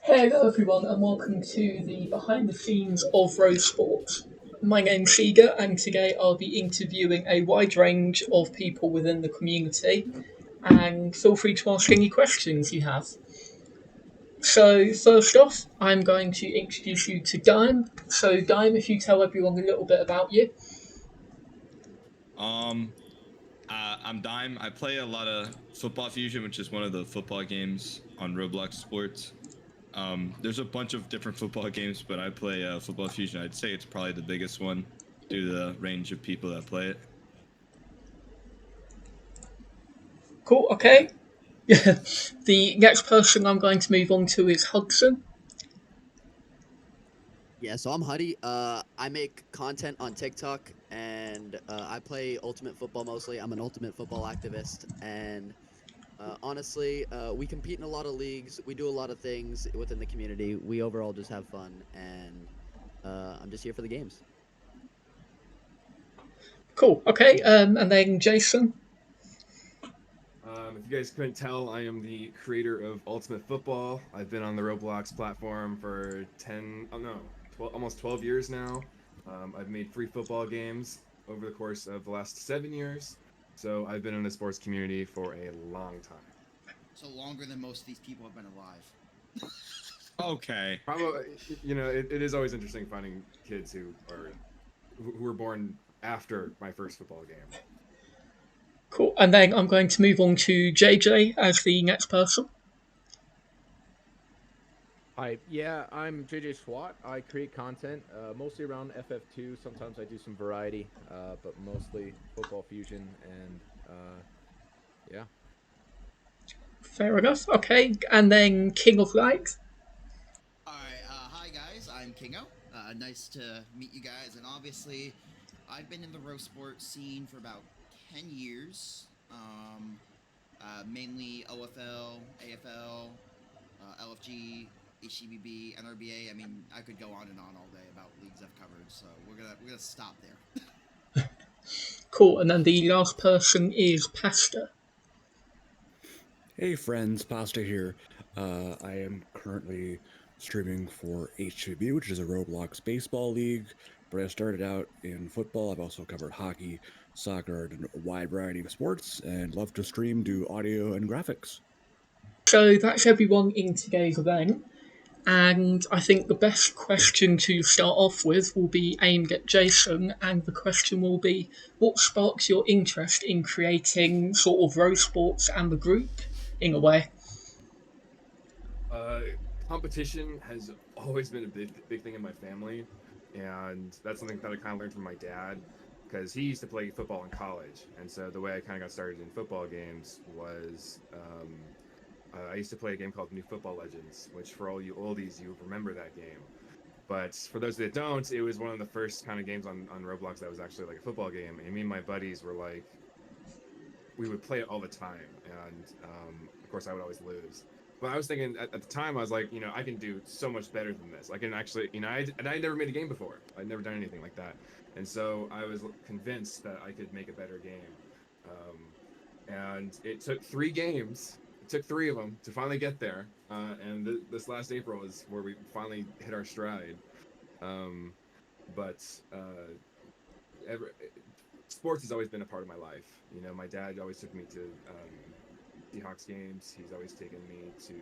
Hello everyone and welcome to the behind the scenes of Rose Sports. My name's Seeger and today I'll be interviewing a wide range of people within the community and feel free to ask any questions you have. So first off, I'm going to introduce you to Dime. So Dime, if you tell everyone a little bit about you. Um, I'm Dime. I play a lot of Football Fusion, which is one of the football games on Roblox Sports. There's a bunch of different football games, but I play Football Fusion. I'd say it's probably the biggest one due to the range of people that play it. Cool, okay. The next person I'm going to move on to is Hudson. Yeah, so I'm Huddy. I make content on TikTok and I play Ultimate Football mostly. I'm an Ultimate Football activist, and honestly, we compete in a lot of leagues. We do a lot of things within the community. We overall just have fun, and I'm just here for the games. Cool, okay. And then Jason. If you guys couldn't tell, I am the creator of Ultimate Football. I've been on the Roblox platform for 10, oh no, 12, almost 12 years now. I've made free football games over the course of the last 7 years. So I've been in the sports community for a long time. So longer than most of these people have been alive. Okay. Probably, it is always interesting finding kids who were born after my first football game. Cool. And then I'm going to move on to JJ as the next person. Hi, yeah, I'm JJ Swat. I create content mostly around FF2. Sometimes I do some variety, but mostly Football Fusion and yeah. Fair enough. Okay. And then King of Light. Alright, hi guys, I'm Kingo. Nice to meet you guys, and obviously, I've been in the row sport scene for about 10 years. Mainly OFL, AFL, LFG, HCBB, NRBA. I mean, I could go on and on all day about leagues I've covered, so we're gonna stop there. Cool. And then the last person is Pasta. Hey friends, Pasta here. I am currently streaming for HCB, which is a Roblox baseball league. But I started out in football. I've also covered hockey, soccer, and a wide variety of sports, and love to stream, do audio and graphics. So that's everyone in today's event. And I think the best question to start off with will be aimed at Jason. And the question will be what sparks your interest in creating sort of row sports and the group in a way? Uh, Competition has always been a big thing in my family, and that's something that I kind of learned from my dad because he used to play football in college, and so the way I kind of got started in football games was I used to play a game called New Football Legends, which for all you oldies, you remember that game. But for those that don't, it was one of the first kind of games on Roblox that was actually like a football game, and me and my buddies were like, we would play it all the time, and of course I would always lose. But I was thinking at the time, I was like, I can do so much better than this. I can actually, I never made a game before. I'd never done anything like that, and so I was convinced that I could make a better game. And it took 3 games. It took 3 of them to finally get there. And this last April is where we finally hit our stride. Um, but ever, Sports has always been a part of my life. My dad always took me to Seahawks games. He's always taken me to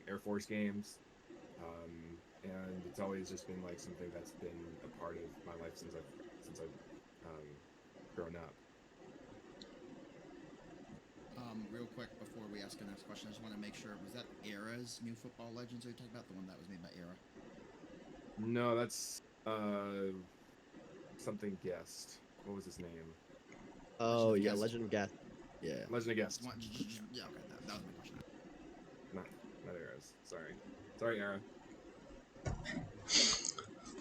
Air Force games, and it's always just been like something that's been a part of my life since I've grown up. Real quick before we ask the next question, I just want to make sure, was that Era's New Football Legends are you talking about? The one that was made by Era? No, that's something guest. What was his name? Oh of yeah, Guest. Legend of Guest. Yeah. Legend of Guest. Yeah, okay, that was my question. Not Era's. Sorry, Era.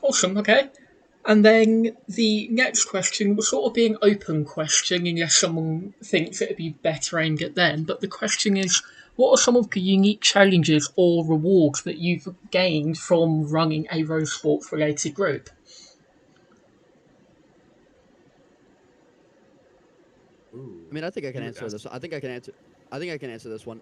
Awesome, okay. And then the next question will sort of be an open question unless someone thinks it'd be better aimed at them. But the question is what are some of the unique challenges or rewards that you've gained from running a row sports related group? Ooh. I mean, I think I can You answer asked. this. I think I can answer. I think I can answer this one.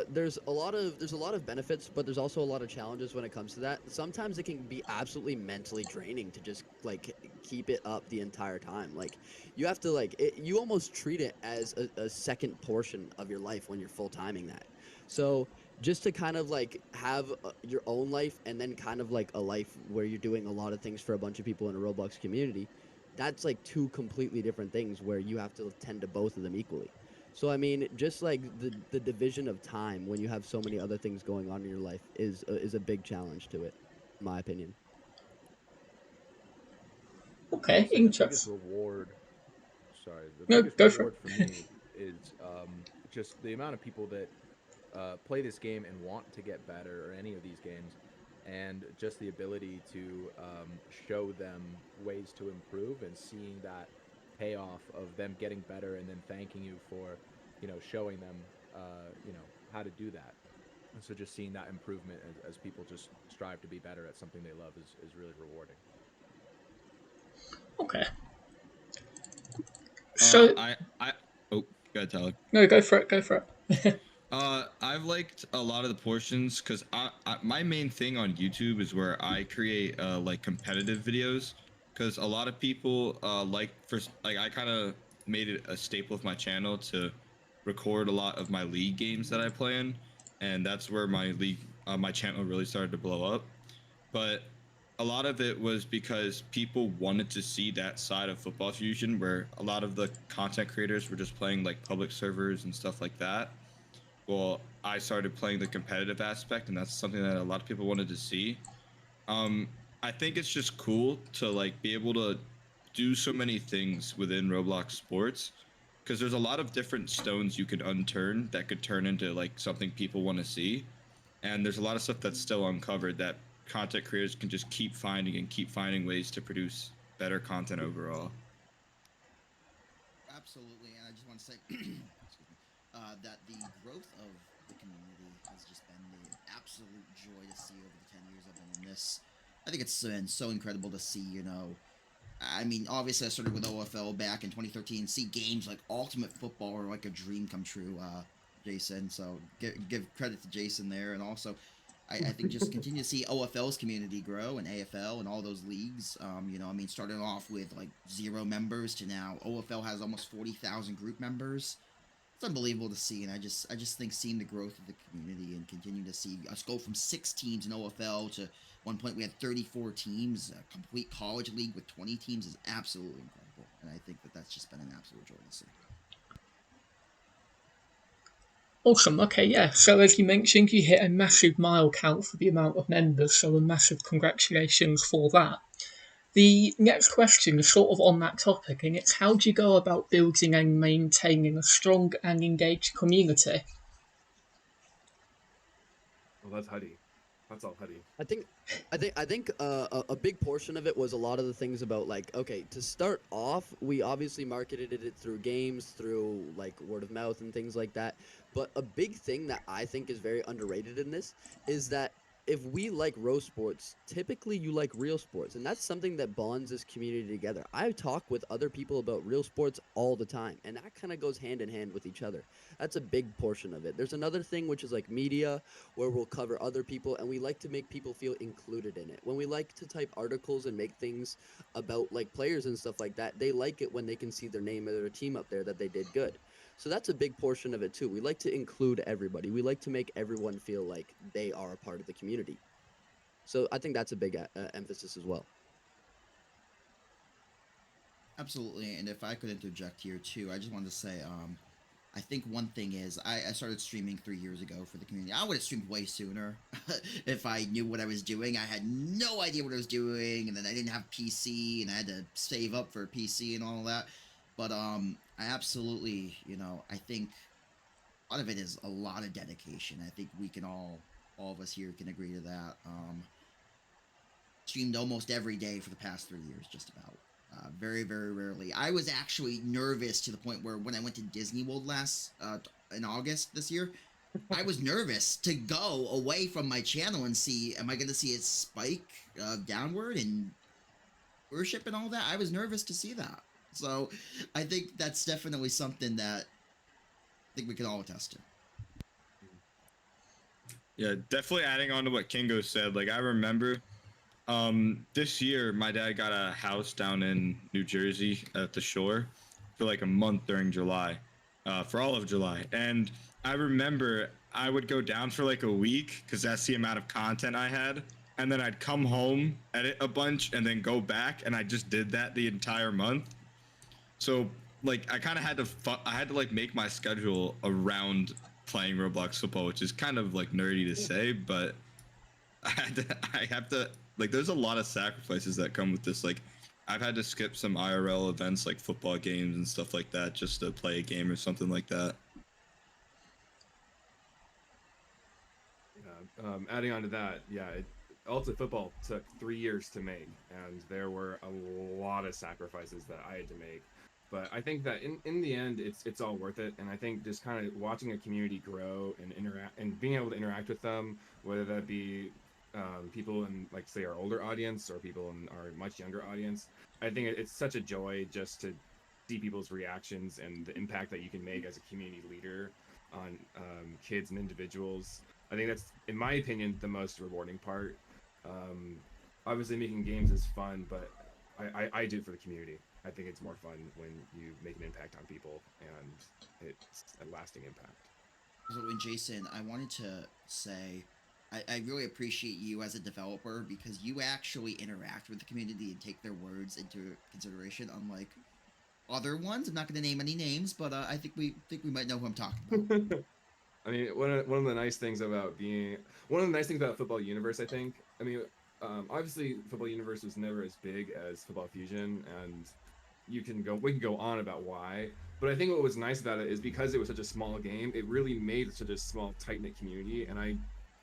There's a lot of benefits, but there's also a lot of challenges when it comes to that. Sometimes it can be absolutely mentally draining to just like keep it up the entire time. Like you have to you almost treat it as a second portion of your life when you're full timing that. So just to kind of like have your own life and then kind of like a life where you're doing a lot of things for a bunch of people in a Roblox community, that's like two completely different things where you have to tend to both of them equally. So I mean, just like the division of time when you have so many other things going on in your life is a big challenge to it, in my opinion. Okay, I'll say the biggest interesting. reward. Sorry, the No, biggest go for reward for it. me is just the amount of people that play this game and want to get better, or any of these games, and just the ability to show them ways to improve and seeing that payoff of them getting better and then thanking you for, showing them, how to do that. And so just seeing that improvement as people just strive to be better at something they love is really rewarding. Okay. So I oh, go ahead, Tyler. no, go for it. Go for it. I've liked a lot of the portions because my main thing on YouTube is where I create like competitive videos, because a lot of people like I kind of made it a staple of my channel to record a lot of my league games that I play in, and that's where my channel really started to blow up. But a lot of it was because people wanted to see that side of Football Fusion, where a lot of the content creators were just playing like public servers and stuff like that. Well, I started playing the competitive aspect, and that's something that a lot of people wanted to see. Um, I think it's just cool to like be able to do so many things within Roblox sports, because there's a lot of different stones you could unturn that could turn into like something people want to see, and there's a lot of stuff that's still uncovered that content creators can just keep finding ways to produce better content overall. Absolutely, and I just want to say, excuse me, that the growth of the community has just been the absolute joy to see over the 10 years I've been in this. I think it's been so incredible to see. I mean, obviously, I started with OFL back in 2013. See games like Ultimate Football are like a dream come true, Jason. So give credit to Jason there, and also I think just continue to see OFL's community grow and AFL and all those leagues. I mean, starting off with like 0 members to now OFL has almost 40,000 group members. It's unbelievable to see, and I just think seeing the growth of the community and continue to see us go from 6 teams in OFL to one point we had 34 teams, a complete college league with 20 teams is absolutely incredible, and I think that that's just been an absolute joy to see. Awesome. Okay, yeah. So as you mentioned, you hit a massive mile count for the amount of members, so a massive congratulations for that. The next question is sort of on that topic, and it's how do you go about building and maintaining a strong and engaged community? Well, that's Huddy. That's all Huddy. I think a big portion of it was a lot of the things about like, okay, to start off, we obviously marketed it through games, through like word of mouth and things like that. But a big thing that I think is very underrated in this is that if we like rose sports, typically you like real sports, and that's something that bonds this community together. I talk with other people about real sports all the time, and that kind of goes hand in hand with each other. That's a big portion of it. There's another thing which is like media, where we'll cover other people, and we like to make people feel included in it. When we like to type articles and make things about like players and stuff like that, they like it when they can see their name or their team up there that they did good. So that's a big portion of it too. We like to include everybody. We like to make everyone feel like they are a part of the community. So I think that's a big emphasis as well. Absolutely, and if I could interject here too, I just wanted to say, I think one thing is I started streaming 3 years ago for the community. I would have streamed way sooner if I knew what I was doing. I had no idea what I was doing, and then I didn't have PC, and I had to save up for a PC and all that. But I absolutely, I think a lot of it is a lot of dedication. I think we can all of us here can agree to that. Streamed almost every day for the past 3 years, just about. Very, very rarely. I was actually nervous to the point where when I went to Disney World in August this year, I was nervous to go away from my channel and see, am I going to see it spike downward and worship and all that? I was nervous to see that. So I think that's definitely something that I think we can all attest to. Yeah, definitely adding on to what Kingo said. Like I remember this year my dad got a house down in New Jersey at the shore for like a month during July. For all of July. And I remember I would go down for like a week because that's the amount of content I had. And then I'd come home, edit a bunch, and then go back. And I just did that the entire month. So like I kind of had to I had to like make my schedule around playing Roblox football, which is kind of like nerdy to say, but I have to like there's a lot of sacrifices that come with this. Like I've had to skip some IRL events like football games and stuff like that just to play a game or something like that. Adding on to that, yeah, Ultimate Football took 3 years to make, and there were a lot of sacrifices that I had to make. But I think that in the end, it's all worth it. And I think just kind of watching a community grow and interact and being able to interact with them, whether that be people in like say our older audience or people in our much younger audience, I think it's such a joy just to see people's reactions and the impact that you can make as a community leader on kids and individuals. I think that's, in my opinion, the most rewarding part. Obviously, making games is fun, but I do it for the community. I think it's more fun when you make an impact on people and it's a lasting impact. So, and Jason, I wanted to say, I really appreciate you as a developer because you actually interact with the community and take their words into consideration, unlike other ones. I'm not going to name any names, but I think we might know who I'm talking about. I mean, one of the nice things about Football Universe, I think. I mean, obviously, Football Universe was never as big as Football Fusion, and we can go on about why. But I think what was nice about it is because it was such a small game, it really made such a small, tight knit community, and I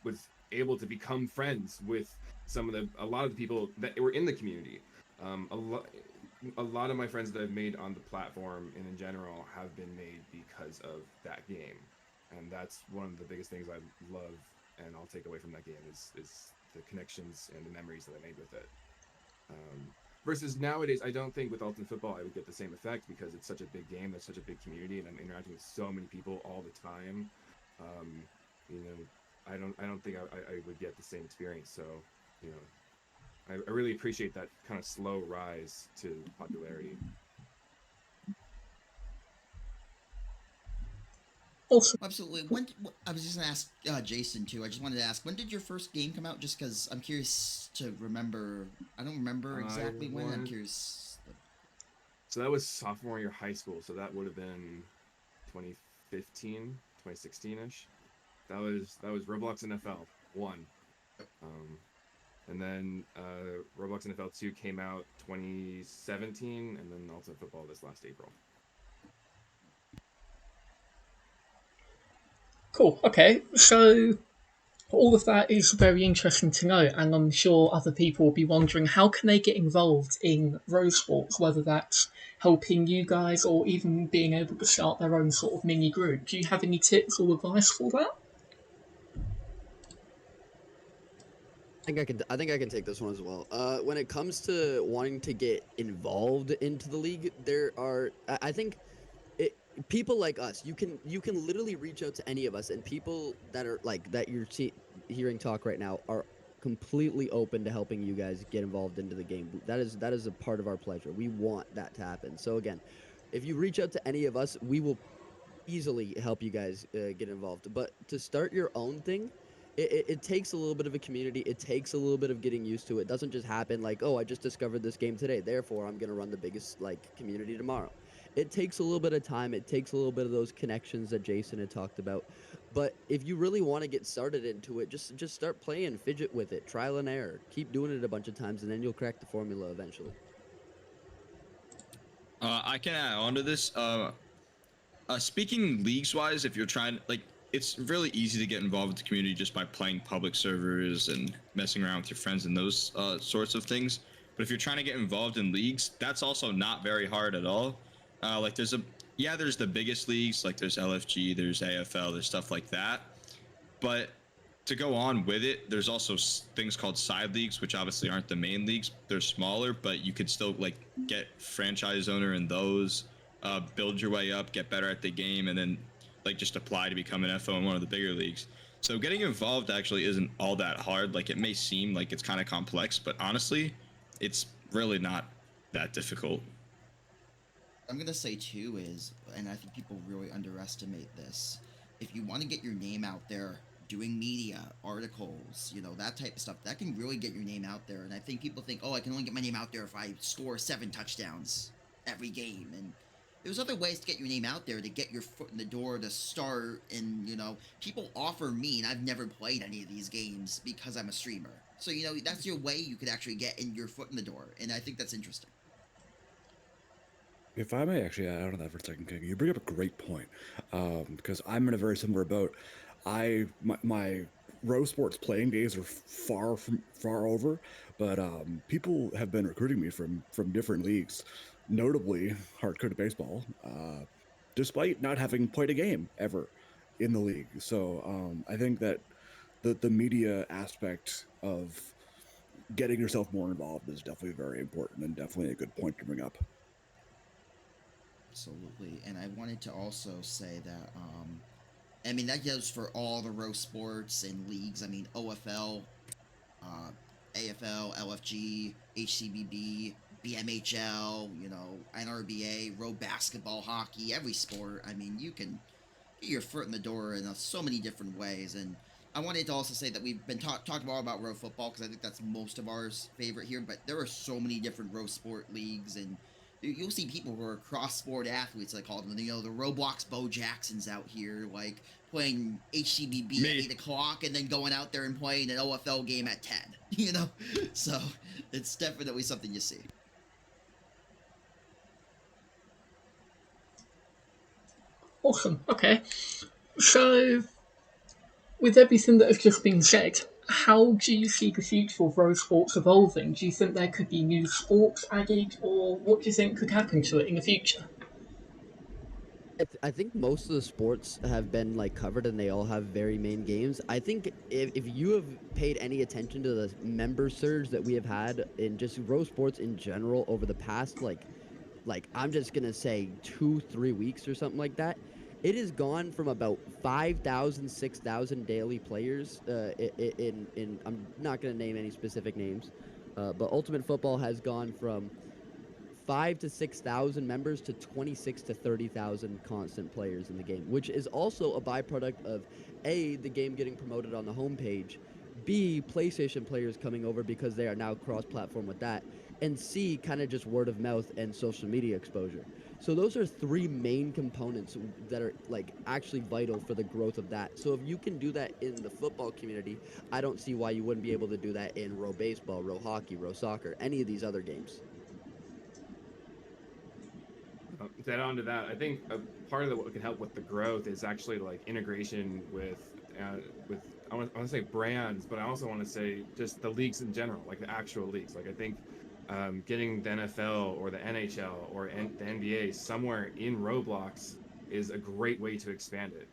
was able to become friends with a lot of the people that were in the community. A lot of my friends that I've made on the platform and in general have been made because of that game. And that's one of the biggest things I love and I'll take away from that game is the connections and the memories that I made with it. Versus nowadays, I don't think with Ultimate Football I would get the same effect because it's such a big game, there's such a big community, and I'm interacting with so many people all the time. I don't think I would get the same experience. So, I really appreciate that kind of slow rise to popularity. Awesome. Absolutely. I was just gonna ask Jason too. I just wanted to ask, when did your first game come out? Just because I'm curious to remember. I don't remember exactly when. I'm curious. So that was sophomore year of high school. So that would have been 2015, 2016ish. That was Roblox NFL 1. And then Roblox NFL 2 came out 2017, and then Ultimate Football this last April. Cool. Okay, so all of that is very interesting to know, and I'm sure other people will be wondering how can they get involved in Rose Sports, whether that's helping you guys or even being able to start their own sort of mini group. Do you have any tips or advice for that? I think I can take this one as well. When it comes to wanting to get involved into the league, there are I think people like us. You can literally reach out to any of us, and people that are like that you're hearing talk right now are completely open to helping you guys get involved into the game. That is a part of our pleasure. We want that to happen. So again, if you reach out to any of us, we will easily help you guys get involved. But to start your own thing, it takes a little bit of a community. It takes a little bit of getting used to it. It doesn't just happen like, oh, I just discovered this game today, therefore I'm going to run the biggest like community tomorrow. It takes a little bit of time. It takes a little bit of those connections that Jason had talked about. But if you really want to get started into it, just start playing, fidget with it, trial and error. Keep doing it a bunch of times, and then you'll crack the formula eventually. I can add on to this. Speaking leagues-wise, if you're trying, like, it's really easy to get involved with the community just by playing public servers and messing around with your friends and those sorts of things. But if you're trying to get involved in leagues, that's also not very hard at all. Like there's the biggest leagues, like there's LFG, there's AFL, there's stuff like that. But to go on with it, there's also things called side leagues, which obviously aren't the main leagues. They're smaller, but you could still like get franchise owner in those, build your way up, get better at the game, and then like just apply to become an FO in one of the bigger leagues. So getting involved actually isn't all that hard. Like, it may seem like it's kind of complex, but honestly, it's really not that difficult. I'm gonna say too is, and I think people really underestimate this. If you want to get your name out there, doing media, articles, that type of stuff, that can really get your name out there. And I think people think, oh, I can only get my name out there if I score 7 touchdowns every game. And there's other ways to get your name out there, to get your foot in the door, to start. And people offer me, and I've never played any of these games because I'm a streamer. So that's your way you could actually get in your foot in the door, and I think that's interesting. If I may actually add on to that for a second, King, you bring up a great point, because I'm in a very similar boat. My Rose Sports playing days are far over, but people have been recruiting me from different leagues, notably hardcore baseball, despite not having played a game ever in the league. So I think that the media aspect of getting yourself more involved is definitely very important and definitely a good point to bring up. Absolutely. And I wanted to also say that, that goes for all the row sports and leagues. I mean, OFL, AFL, LFG, HCBB, BMHL, NRBA, row basketball, hockey, every sport. I mean, you can get your foot in the door in so many different ways. And I wanted to also say that we've been talking more about row football because I think that's most of ours favorite here, but there are so many different row sport leagues, and you'll see people who are cross-sport athletes, I call them. The Roblox Bo Jacksons out here, like playing HCBB at 8 o'clock and then going out there and playing an OFL game at 10. So it's definitely something you see. Awesome. Okay. So, with everything that has just been said, how do you see the future of road sports evolving? Do you think there could be new sports added, or what do you think could happen to it in the future? I think most of the sports have been covered, and they all have very main games. I think if you have paid any attention to the member surge that we have had in just row sports in general over the past I'm just gonna say 2-3 weeks or something like that, it has gone from about 5,000, 6,000 daily players. In I'm not gonna name any specific names, but Ultimate Football has gone from 5 to 6,000 members to 26 to 30,000 constant players in the game, which is also a byproduct of A, the game getting promoted on the homepage, B, PlayStation players coming over because they are now cross-platform with that, and C, kind of just word of mouth and social media exposure. So those are 3 main components that are actually vital for the growth of that. So if you can do that in the football community, I don't see why you wouldn't be able to do that in row baseball, row hockey, row soccer, any of these other games. To add on to that, I think a part of what can help with the growth is actually integration with I want to say brands, but I also want to say just the leagues in general, like the actual leagues. I think getting the NFL or the NHL or the NBA somewhere in Roblox is a great way to expand it.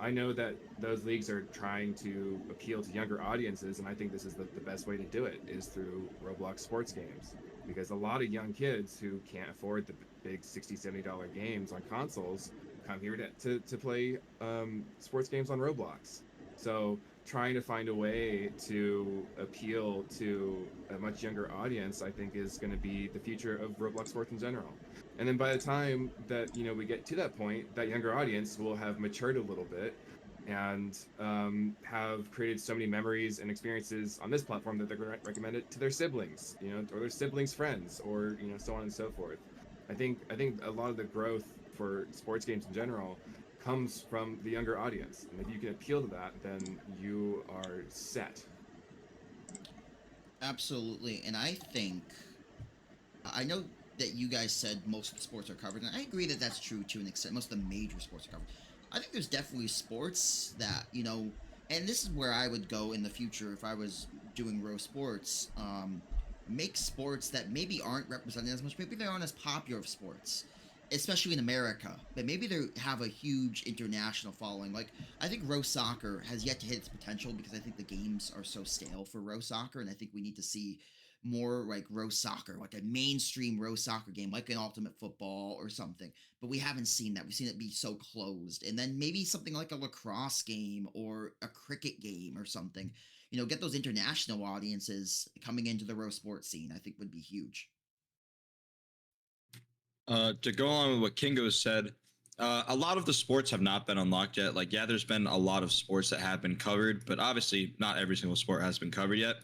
I know that those leagues are trying to appeal to younger audiences, and I think this is the best way to do it is through Roblox sports games, because a lot of young kids who can't afford the big $60, $70 games on consoles come here to play sports games on Roblox. So trying to find a way to appeal to a much younger audience, I think, is going to be the future of Roblox sports in general. And then by the time that we get to that point, that younger audience will have matured a little bit and have created so many memories and experiences on this platform that they're going to recommend it to their siblings, or their siblings' friends, or so on and so forth. I think a lot of the growth for sports games in general comes from the younger audience, and if you can appeal to that, then you are set. Absolutely. And I know that you guys said most of the sports are covered, and I agree that that's true to an extent. Most of the major sports are covered. I think there's definitely sports that, and this is where I would go in the future if I was doing row sports, make sports that maybe aren't represented as much, maybe they aren't as popular of sports, especially in America, but maybe they have a huge international following. I think row soccer has yet to hit its potential because I think the games are so stale for row soccer, and I think we need to see more like Rose Soccer, like a mainstream Rose Soccer game, like an Ultimate Football or something. But we haven't seen that. We've seen it be so closed. And then maybe something like a lacrosse game or a cricket game or something. You know, get those international audiences coming into the Rose sports scene. I think would be huge. To go along with what Kingo said, a lot of the sports have not been unlocked yet. Like, yeah, there's been a lot of sports that have been covered, but obviously not every single sport has been covered yet.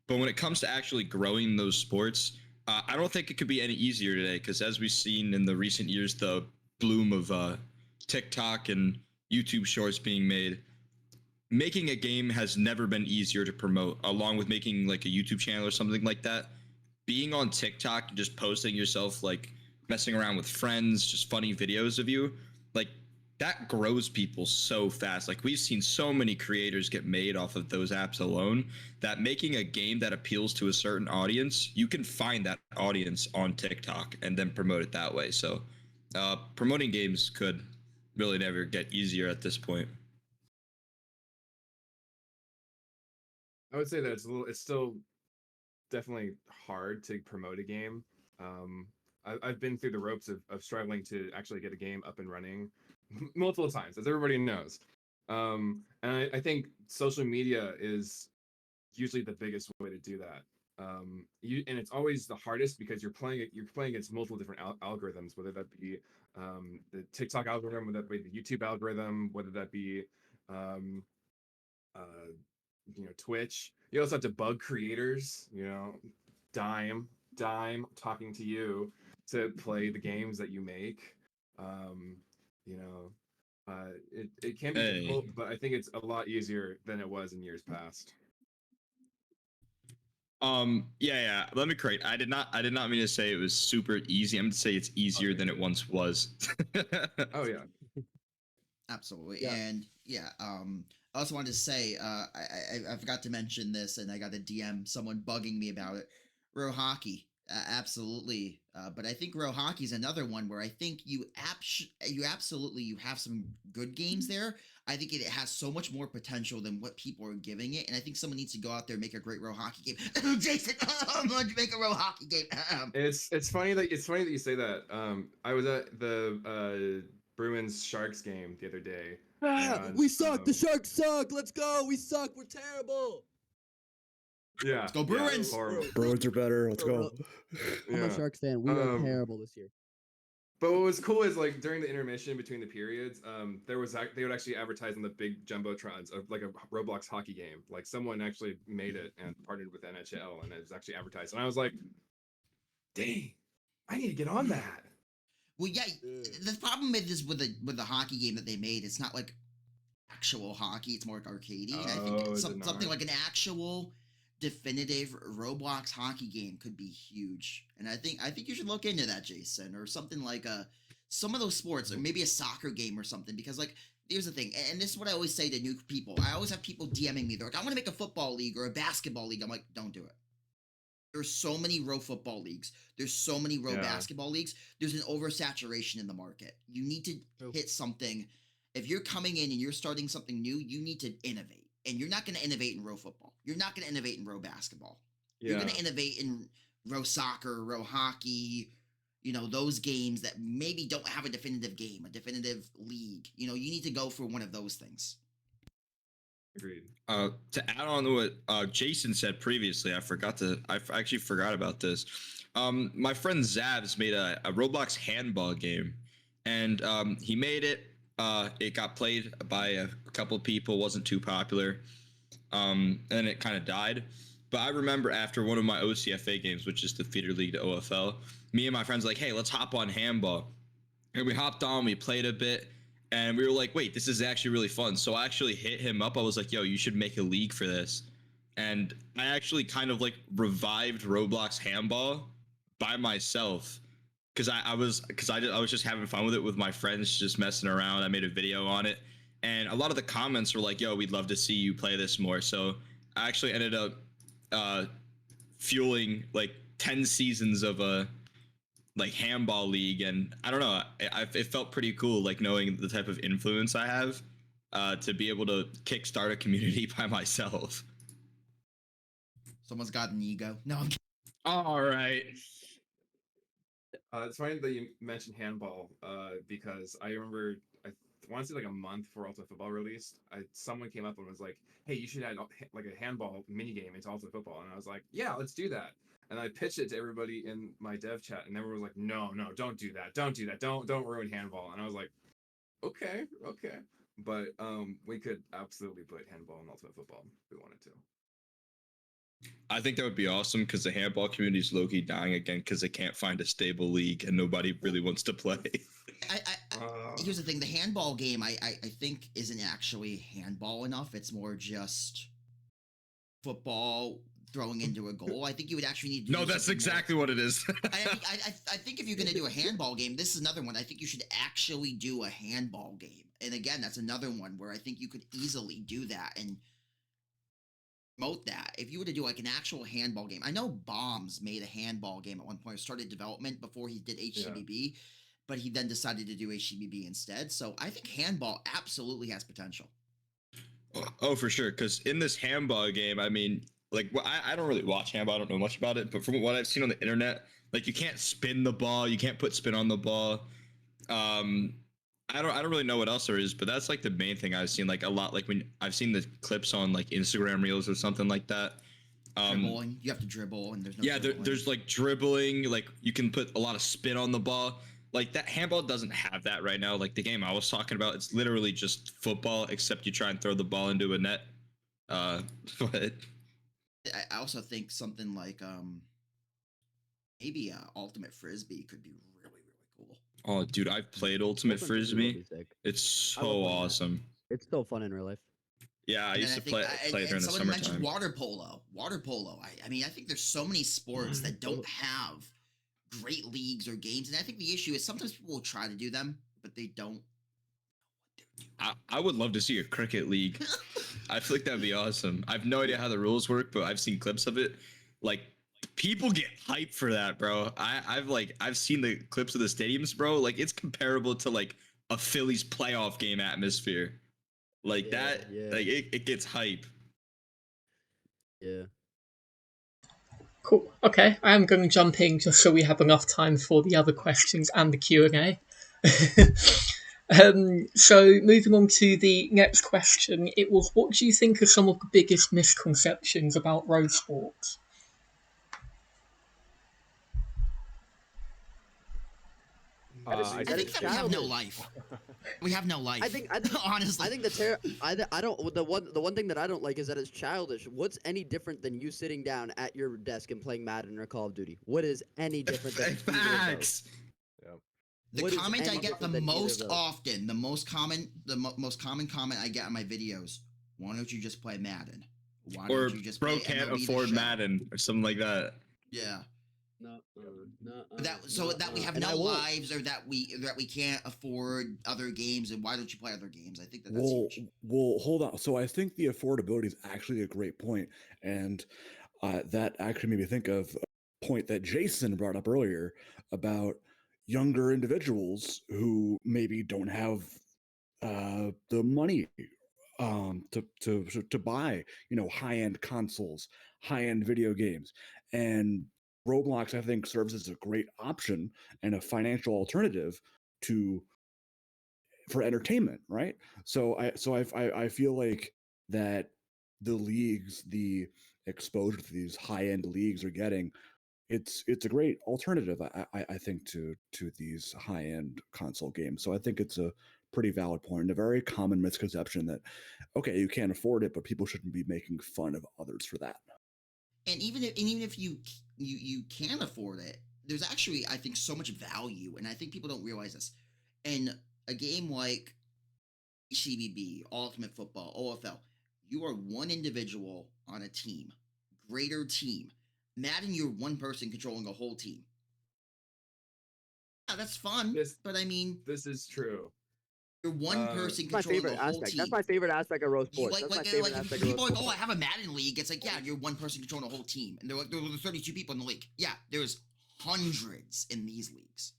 But when it comes to actually growing those sports, I don't think it could be any easier today, because as we've seen in the recent years, the bloom of TikTok and YouTube shorts being made, making a game has never been easier to promote, along with making like a YouTube channel or something like that. Being on TikTok and just posting yourself, like messing around with friends, just funny videos of you, like that grows people so fast. Like we've seen so many creators get made off of those apps alone, that making a game that appeals to a certain audience, you can find that audience on TikTok and then promote it that way. So promoting games could really never get easier at this point. I would say that it's still definitely hard to promote a game. I've been through the ropes of struggling to actually get a game up and running multiple times, as everybody knows. And I think social media is usually the biggest way to do that. And it's always the hardest because you're playing against multiple different algorithms, whether that be the TikTok algorithm, whether that be the YouTube algorithm, whether that be Twitch. You also have to bug creators, Dime talking to you to play the games that you make. It can be difficult, but I think it's a lot easier than it was in years past. Yeah. Let me correct. I did not mean to say it was super easy. I'm going to say it's easier than it once was. Oh yeah. Absolutely. Yeah. And yeah, I also wanted to say, I forgot to mention this, and I got a DM, someone bugging me about it. Row Hockey, absolutely. But I think Row Hockey is another one where I think you have some good games there. I think it has so much more potential than what people are giving it, and I think someone needs to go out there and make a great Row Hockey game. Jason, I'm going to make a Row Hockey game. It's funny that you say that. I was at the Bruins Sharks game the other day. And, We suck. The Sharks suck. Let's go. We suck. We're terrible. Yeah. Let's go Bruins. Yeah, horrible. Bruins are better. Let's go. I'm Yeah. a Sharks fan. We are terrible this year. But what was cool is like during the intermission between the periods, they would actually advertise on the big jumbotrons of like a Roblox hockey game. Like someone actually made it and partnered with NHL, and it was actually advertised. And I was like, dang, I need to get on that. Well, yeah. The problem with this with the hockey game that they made, it's not like actual hockey. It's more like arcadey. And I think is it something not? like an actual definitive Roblox hockey game could be huge. And I think you should look into that, Jason, or something like some of those sports, or maybe a soccer game or something. Because like, here's the thing, and this is what I always say to new people. I always have people DMing me. They're like, I want to make a football league or a basketball league. I'm like, don't do it. There's so many row football leagues. There's so many row basketball leagues. There's an oversaturation in the market. You need to hit something. If you're coming in and you're starting something new, you need to innovate. And you're not going to innovate in row football. You're not going to innovate in row basketball. You're going to innovate in row soccer, row hockey, those games that maybe don't have a definitive game, a definitive league. You need to go for one of those things. Agreed. To add on to what Jason said previously, I actually forgot about this. My friend Zavs made a Roblox handball game, and he made it. It got played by a couple of people, wasn't too popular, and then it kind of died. But I remember after one of my OCFA games, which is the feeder league to OFL, me and my friends were like, hey, let's hop on handball. And we hopped on, we played a bit, and we were like, wait, this is actually really fun. So I actually hit him up. I was like, yo, you should make a league for this. And I actually kind of like revived Roblox handball by myself. Because I was just having fun with it with my friends, just messing around. I made a video on it, and a lot of the comments were like, "Yo, we'd love to see you play this more." So I actually ended up fueling like 10 seasons of a like handball league, and I don't know, it felt pretty cool, like knowing the type of influence I have to be able to kickstart a community by myself. Someone's got an ego. No, I'm kidding. All right. It's funny that you mentioned handball, because I remember I want to say like a month before Ultimate Football released, someone came up and was like, "Hey, you should add like a handball mini game into Ultimate Football," and I was like, "Yeah, let's do that." And I pitched it to everybody in my dev chat, and everyone was like, "No, no, don't do that, don't do that, don't ruin handball." And I was like, "Okay, okay," but we could absolutely put handball in Ultimate Football if we wanted to. I think that would be awesome because the handball community is low-key dying again because they can't find a stable league and nobody really wants to play. Here's the thing: the handball game, I think, isn't actually handball enough. It's more just football throwing into a goal. I think you would actually need to. No, that's exactly what it is. I think if you're going to do a handball game, this is another one. I think you should actually do a handball game. And again, that's another one where I think you could easily do that and promote that. If you were to do like an actual handball game, I know Bombs made a handball game at one point, started development before he did HCBB, but he then decided to do HCBB instead. So I think handball absolutely has potential. Oh, for sure. Because in this handball game, I mean, like, I don't really watch handball. I don't know much about it. But from what I've seen on the internet, like, you can't spin the ball. You can't put spin on the ball. I don't really know what else there is, but that's like the main thing I've seen. Like a lot, like when I've seen the clips on like Instagram Reels or something like that. Dribbling, you have to dribble, and there's no. Yeah, there's like dribbling. Like you can put a lot of spin on the ball. Like that handball doesn't have that right now. Like the game I was talking about, it's literally just football, except you try and throw the ball into a net. But I also think something like maybe Ultimate Frisbee could be really cool. Oh, dude, I've played Ultimate Frisbee. It's so awesome. It's so fun in real life. Yeah, I used to play it during the someone mentioned summertime. water polo. I mean, I think there's so many sports that don't have great leagues or games, and I think the issue is sometimes people will try to do them, but they don't. I would love to see a cricket league. I feel like that'd be awesome. I have no idea how the rules work, but I've seen clips of it. Like people get hyped for that, bro. I've seen the clips of the stadiums, bro. Like it's comparable to like a Phillies playoff game atmosphere. Like that, like it gets hype. Yeah. Cool. Okay, I am going to jump in just so we have enough time for the other questions and the Q&A. So moving on to the next question, it was, what do you think are some of the biggest misconceptions about road sports? I think that we have no life. We have no life. I think honestly. I think I don't. The one thing that I don't like is that it's childish. What's any different than you sitting down at your desk and playing Madden or Call of Duty? What is any different than Facts? The comment I get the most often, the most common comment I get on my videos. Why don't you just play Madden? Why or don't you just bro play can't MLB afford The Show? Madden or something like that. Yeah. No. That we have no lives, or that we can't afford other games, and why don't you play other games? I think that's huge. Well, hold on. So I think the affordability is actually a great point, and that actually made me think of a point that Jason brought up earlier about younger individuals who maybe don't have the money to buy high-end consoles, high-end video games, and Roblox, I think, serves as a great option and a financial alternative for entertainment, right? So I feel like that the exposure to these high-end leagues are getting, it's a great alternative, I think, to these high-end console games. So I think it's a pretty valid point and a very common misconception that, okay, you can't afford it, but people shouldn't be making fun of others for that. And even if you can afford it, there's actually, I think, so much value, and I think people don't realize this. In a game like CBB, Ultimate Football, OFL, you are one individual on a team, greater team. Madden, you're one person controlling a whole team. Yeah, that's fun, but I mean, this is true. You're one person my controlling favorite a whole aspect. team. That's my favorite aspect of road sports. That's my favorite aspect of road people are like, sports. oh, I have a Madden league. It's like, yeah, you're one person controlling a whole team, and there were 32 people in the league. Yeah, there's hundreds in these leagues.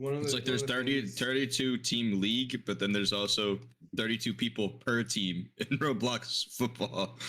It's like there's 32 team league, but then there's also 32 people per team in Roblox football.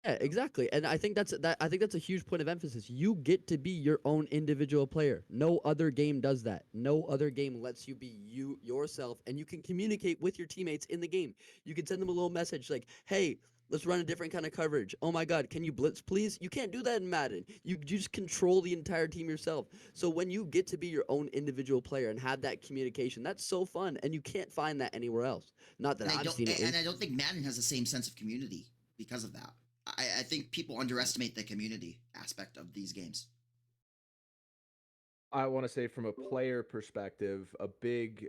Yeah, exactly. And I think that's a huge point of emphasis. You get to be your own individual player. No other game does that. No other game lets you be you yourself, and you can communicate with your teammates in the game. You can send them a little message like, "Hey, let's run a different kind of coverage. Oh my god, can you blitz please?" You can't do that in Madden. You just control the entire team yourself. So when you get to be your own individual player and have that communication, that's so fun, and you can't find that anywhere else. Not that And I I've don't seen it. and I don't think Madden has the same sense of community because of that. I think people underestimate the community aspect of these games. I want to say from a player perspective, a big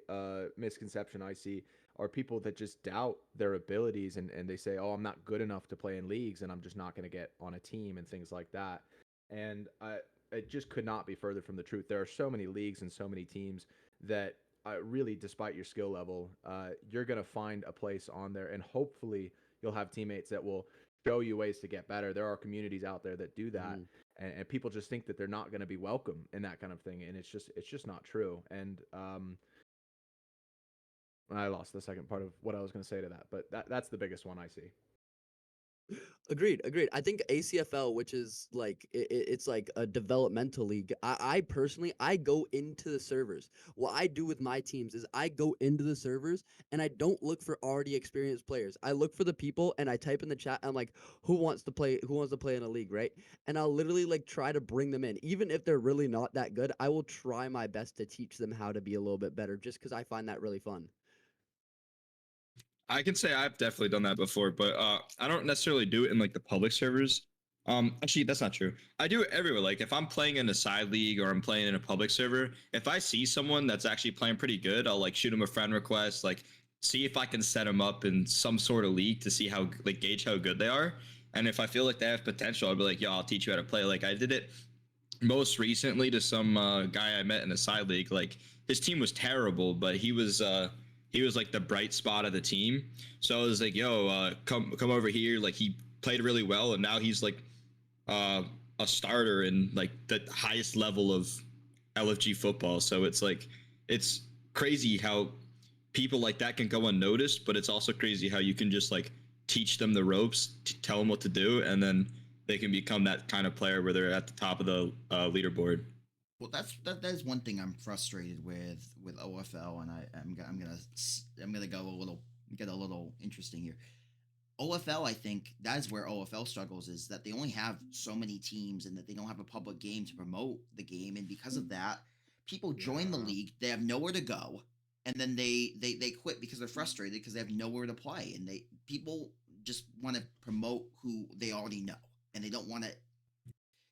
misconception I see are people that just doubt their abilities and they say, "Oh, I'm not good enough to play in leagues, and I'm just not going to get on a team," and things like that. And it just could not be further from the truth. There are so many leagues and so many teams that really, despite your skill level, you're going to find a place on there, and hopefully you'll have teammates that will show you ways to get better. There are communities out there that do that, and people just think that they're not going to be welcome in that kind of thing, and it's just not true. And I lost the second part of what I was going to say to that, but that's the biggest one I see. Agreed, agreed. I think ACFL, which is like it's like a developmental league. I personally I go into the servers. What I do with my teams is I go into the servers and I don't look for already experienced players. I look for the people and I type in the chat. I'm like, who wants to play? Who wants to play in a league, right? And I'll literally like try to bring them in, even if they're really not that good. I will try my best to teach them how to be a little bit better, just because I find that really fun. I can say I've definitely done that before, but I don't necessarily do it in like the public servers. Actually, that's not true. I do it everywhere. Like if I'm playing in a side league or I'm playing in a public server, if I see someone that's actually playing pretty good, I'll like shoot them a friend request, like see if I can set them up in some sort of league to see how like gauge how good they are. And if I feel like they have potential, I'll be like, yo, I'll teach you how to play. Like I did it most recently to some guy I met in a side league. Like his team was terrible, but he was like the bright spot of the team. So I was like, yo, come over here. Like he played really well, and now he's like uh, a starter in like the highest level of LFG football. So it's like it's crazy how people like that can go unnoticed, but it's also crazy how you can just like teach them the ropes, tell them what to do, and then they can become that kind of player where they're at the top of the leaderboard. Well, that is one thing I'm frustrated with OFL, and I'm gonna go a little get a little interesting here. OFL, I think that is where OFL struggles, is that they only have so many teams and that they don't have a public game to promote the game, and because of that, people join the league, they have nowhere to go, and then they quit because they're frustrated because they have nowhere to play, and they people just want to promote who they already know, and they don't want to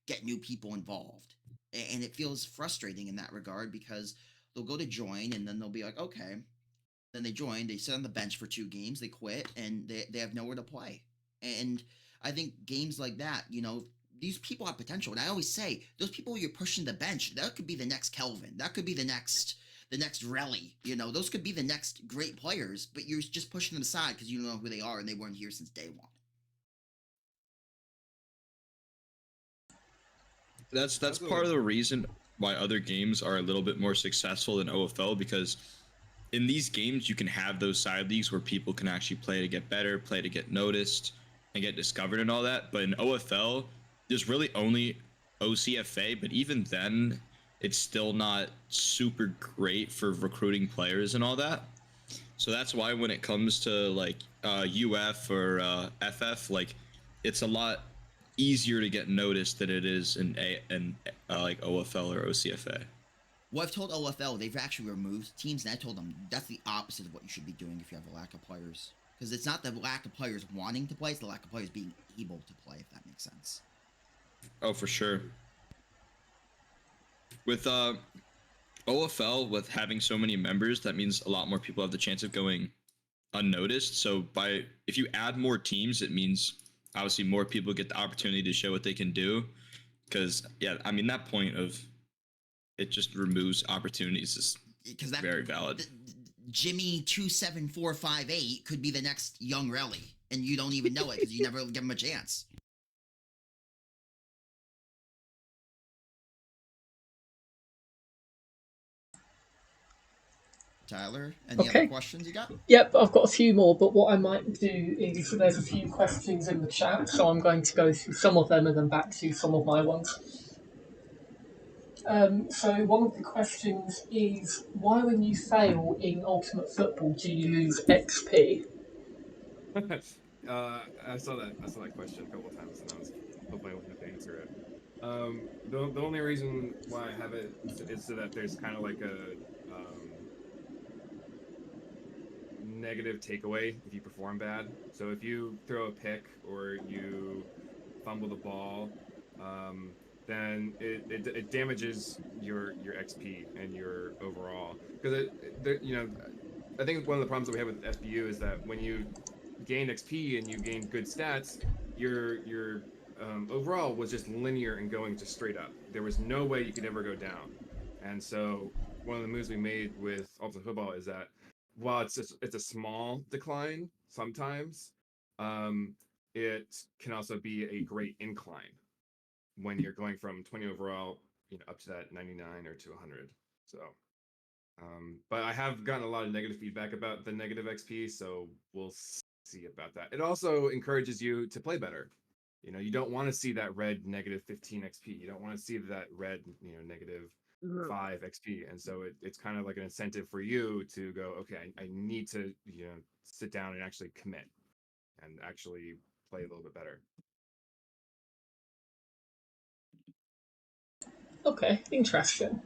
get new people involved. And it feels frustrating in that regard because they'll go to join and then they'll be like, okay. Then they join, they sit on the bench for 2 games, they quit, and they have nowhere to play. And I think games like that, these people have potential. And I always say, those people you're pushing the bench, that could be the next Kelvin. That could be the next Relly. Those could be the next great players, but you're just pushing them aside because you don't know who they are and they weren't here since day one. That's part of the reason why other games are a little bit more successful than OFL, because in these games you can have those side leagues where people can actually play to get better, play to get noticed and get discovered and all that. But in OFL, there's really only OCFA, but even then it's still not super great for recruiting players and all that. So that's why when it comes to like UF or FF, like it's a lot easier to get noticed than it is in like OFL or OCFA. Well, I've told OFL they've actually removed teams, and I told them that's the opposite of what you should be doing if you have a lack of players. Because it's not the lack of players wanting to play, it's the lack of players being able to play, if that makes sense. Oh, for sure. With OFL, with having so many members, that means a lot more people have the chance of going unnoticed. So if you add more teams, it means obviously more people get the opportunity to show what they can do. Because yeah, I mean that point of it just removes opportunities is very valid. Jimmy 27458 could be the next young Relly, and you don't even know it because you never give him a chance. Tyler, any Okay. other questions you got? Yep, I've got a few more, but what I might do is there's a few questions in the chat, so I'm going to go through some of them and then back to some of my ones. So one of the questions is, why when you fail in Ultimate Football do you lose XP? I saw that question a couple of times, and I was hoping I wouldn't have to answer it. The only reason why I have it is so that there's kind of like a negative takeaway if you perform bad. So if you throw a pick or you fumble the ball, then it damages your XP and your overall. Because I think one of the problems that we have with FBU is that when you gain XP and you gain good stats, your overall was just linear and going just straight up. There was no way you could ever go down. And so one of the moves we made with Ultimate Football is that while it's a small decline sometimes, it can also be a great incline when you're going from 20 overall, up to that 99 or to 100. So, but I have gotten a lot of negative feedback about the negative XP, so we'll see about that. It also encourages you to play better. You don't want to see that red negative 15 XP. You don't want to see that red, negative 5 XP. And so it's kind of like an incentive for you to go, okay, I need to, sit down and actually commit and actually play a little bit better. Okay, interesting.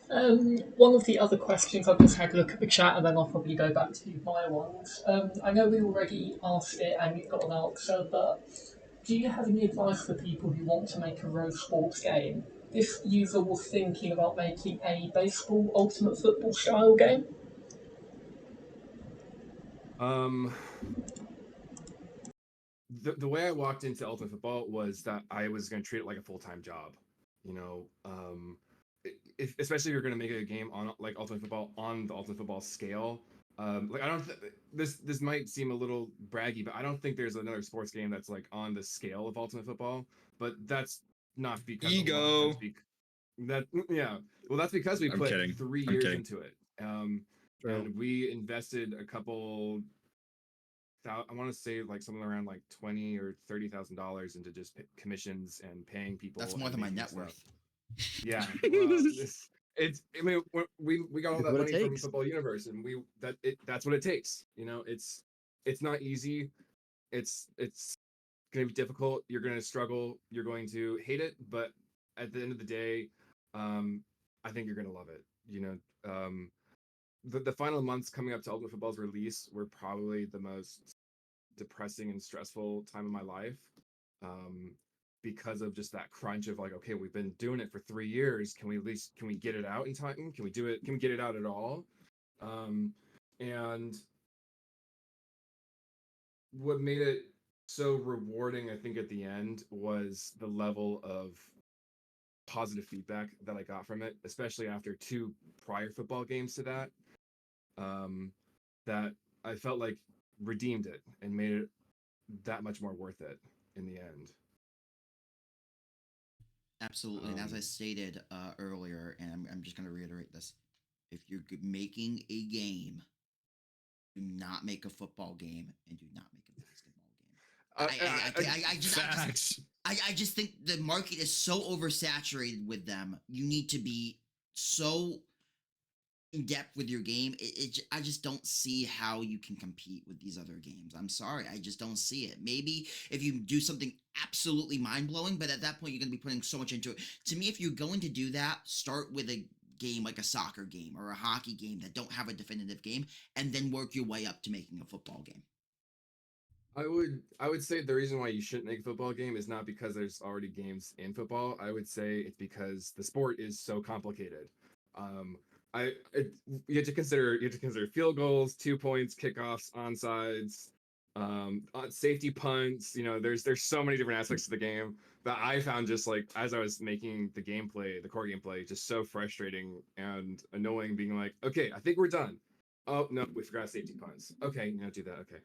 One of the other questions, I've just had a look at the chat and then I'll probably go back to my ones. I know we already asked it and you got an answer, but do you have any advice for people who want to make a road sports game? This user was thinking about making a baseball Ultimate Football style game. The way I walked into Ultimate Football was that I was going to treat it like a full-time job. Especially if you're going to make a game on like Ultimate Football on the Ultimate Football scale. Like I don't this might seem a little braggy, but I don't think there's another sports game that's like on the scale of Ultimate Football. But that's not because Ego. That's because we I'm put kidding. 3 I'm years kidding. into it. And we invested a couple. I want to say like something around like $20,000 or $30,000 into just commissions and paying people. That's more and than my making net stuff. worth. Yeah, well, I mean, we got all It's that what it money from takes. Football Universe, and that's what it takes. It's not easy. It's gonna be difficult. You're gonna struggle. You're going to hate it, but at the end of the day, I think you're gonna love it. The final months coming up to Ultimate Football's release were probably the most depressing and stressful time of my life. Because of just that crunch of like, okay, we've been doing it for 3 years. Can we get it out in time? Can we do it? Can we get it out at all? And what made it so rewarding, I think, at the end was the level of positive feedback that I got from it, especially after 2 prior football games to that. That I felt like redeemed it and made it that much more worth it in the end. Absolutely. And as I stated earlier, and I'm just going to reiterate this, if you're making a game, do not make a football game and do not make a basketball game. I just think the market is so oversaturated with them. You need to be so in depth with your game. I just don't see how you can compete with these other games. I'm sorry, I just don't see it. Maybe if you do something absolutely mind-blowing, but at that point you're going to be putting so much into it. To me, if you're going to do that, start with a game like a soccer game or a hockey game that don't have a definitive game, and then work your way up to making a football game. I would say the reason why you shouldn't make a football game is not because there's already games in football. I would say it's because the sport is so complicated. You have to consider field goals, 2 points, kickoffs, onside, safety punts. There's so many different aspects of the game that I found just like as I was making the core gameplay, just so frustrating and annoying. Being like, okay, I think we're done. Oh no, we forgot safety punts. Okay, do that. Okay,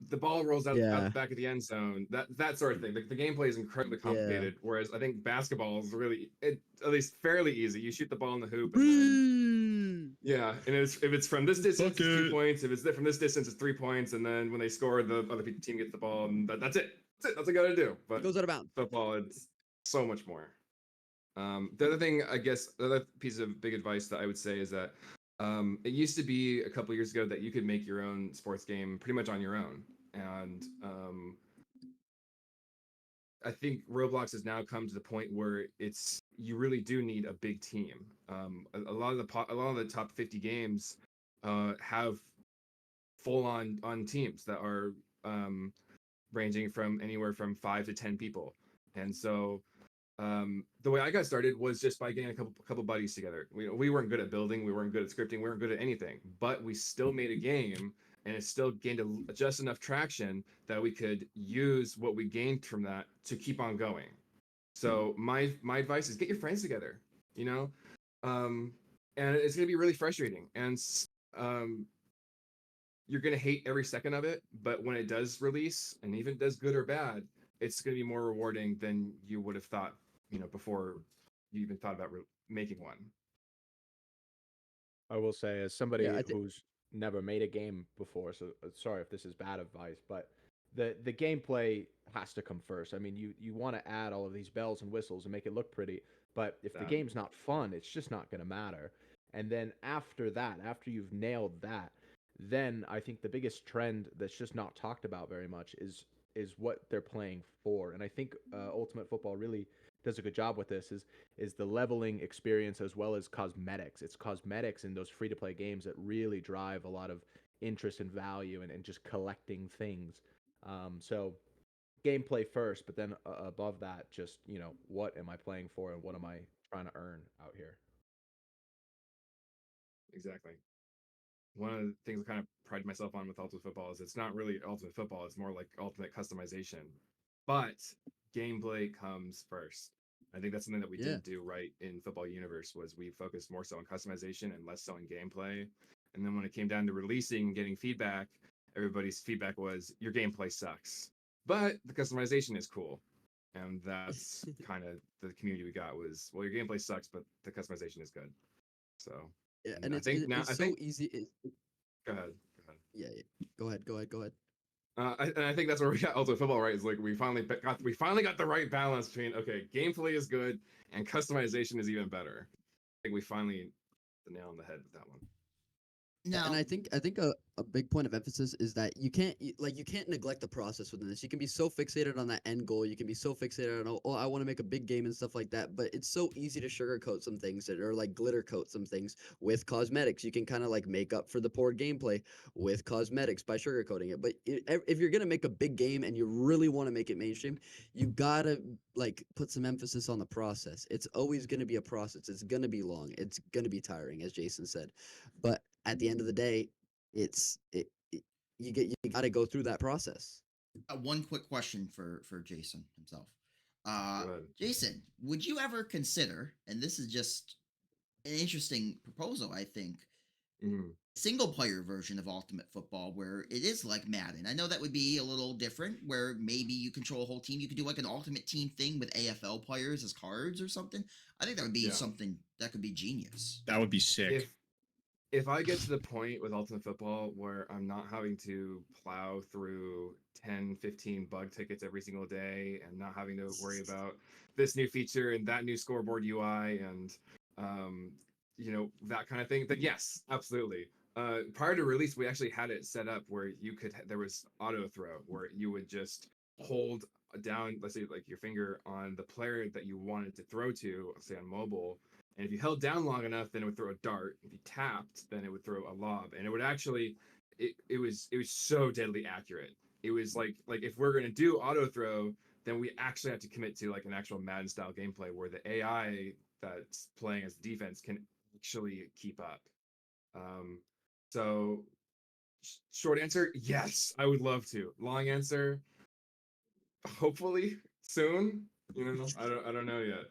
the ball rolls out the back of the end zone. That sort of thing. The gameplay is incredibly complicated. Whereas I think basketball is really, at least fairly easy. You shoot the ball in the hoop, and then Yeah, and if it's from this distance, it's 2 Bucket. points. If it's from this distance, it's 3 points. And then when they score, the other team gets the ball, and that's it. That's it. That's what you got to do. It But goes out of bounds. football, it's so much more. The other thing, I guess, the other piece of big advice that I would say is that it used to be a couple years ago that you could make your own sports game pretty much on your own, and I think Roblox has now come to the point where you really do need a big team. A lot of the top 50 games have full on teams that are ranging from anywhere from 5 to 10 people, and so the way I got started was just by getting a couple buddies together. We weren't good at building, we weren't good at scripting, we weren't good at anything, but we still made a game, and it still gained just enough traction that we could use what we gained from that to keep on going. So my advice is get your friends together, you know, and it's gonna be really frustrating, and you're gonna hate every second of it. But when it does release, and even if it does good or bad, it's gonna be more rewarding than you would have thought, before you even thought about making one. I will say, as somebody Yeah, I think who's never made a game before, so sorry if this is bad advice, but the gameplay has to come first. I mean, you want to add all of these bells and whistles and make it look pretty, but if the That game's not fun, it's just not going to matter. And then after that, after you've nailed that, then I think the biggest trend that's just not talked about very much is what they're playing for. And I think Ultimate Football really does a good job with this. Is the leveling experience as well as cosmetics. It's cosmetics in those free to play games that really drive a lot of interest and value and just collecting things. So gameplay first, but then above that, just, what am I playing for and what am I trying to earn out here? exactly. One of the things I kind of pride myself on with Ultimate Football is it's not really Ultimate Football, it's more like ultimate customization. But gameplay comes first. I think that's something that we yeah. didn't do right in Football Universe was we focused more so on customization and less so on gameplay. And then when it came down to releasing and getting feedback, everybody's feedback was your gameplay sucks. But the customization is cool. And that's kind of the community we got was, well, your gameplay sucks, but the customization is good. So Yeah, and and I it's think now it's I so think easy. go ahead. Go ahead. Yeah. Go ahead. Go ahead. And I think that's where we got Ultimate Football right. Is like we finally got the right balance between okay, gameplay is good and customization is even better. I think we finally hit the nail on the head with that one. Yeah, and Now, I think a big point of emphasis is that you can't neglect the process within this. You can be so fixated on that end goal. You can be so fixated on I want to make a big game and stuff like that. But it's so easy to sugarcoat some things or like glitter coat some things with cosmetics. You can kind of like make up for the poor gameplay with cosmetics by sugarcoating it. But if you're gonna make a big game and you really want to make it mainstream, you gotta like put some emphasis on the process. It's always gonna be a process. It's gonna be long. It's gonna be tiring, as Jason said. But at the end of the day, you got to go through that process. one quick question for Jason himself. Go ahead. Jason, would you ever consider, and this is just an interesting proposal, I think, Mhm. single player version of Ultimate Football where it is like Madden? I know that would be a little different, where maybe you control a whole team. You could do like an Ultimate Team thing with AFL players as cards or something. I think that would be Yeah. something that could be genius. That would be sick. If I get to the point with Ultimate Football where I'm not having to plow through 10, 15 bug tickets every single day and not having to worry about this new feature and that new scoreboard UI and that kind of thing, then yes, absolutely. Prior to release, we actually had it set up where there was auto throw where you would just hold down, let's say like your finger on the player that you wanted to throw to, say on mobile, and if you held down long enough, then it would throw a dart. If you tapped, then it would throw a lob. And it would actually, it was so deadly accurate. It was like if we're gonna do auto throw, then we actually have to commit to like an actual Madden style gameplay where the AI that's playing as defense can actually keep up. So short answer, yes, I would love to. Long answer, hopefully soon. I don't know yet.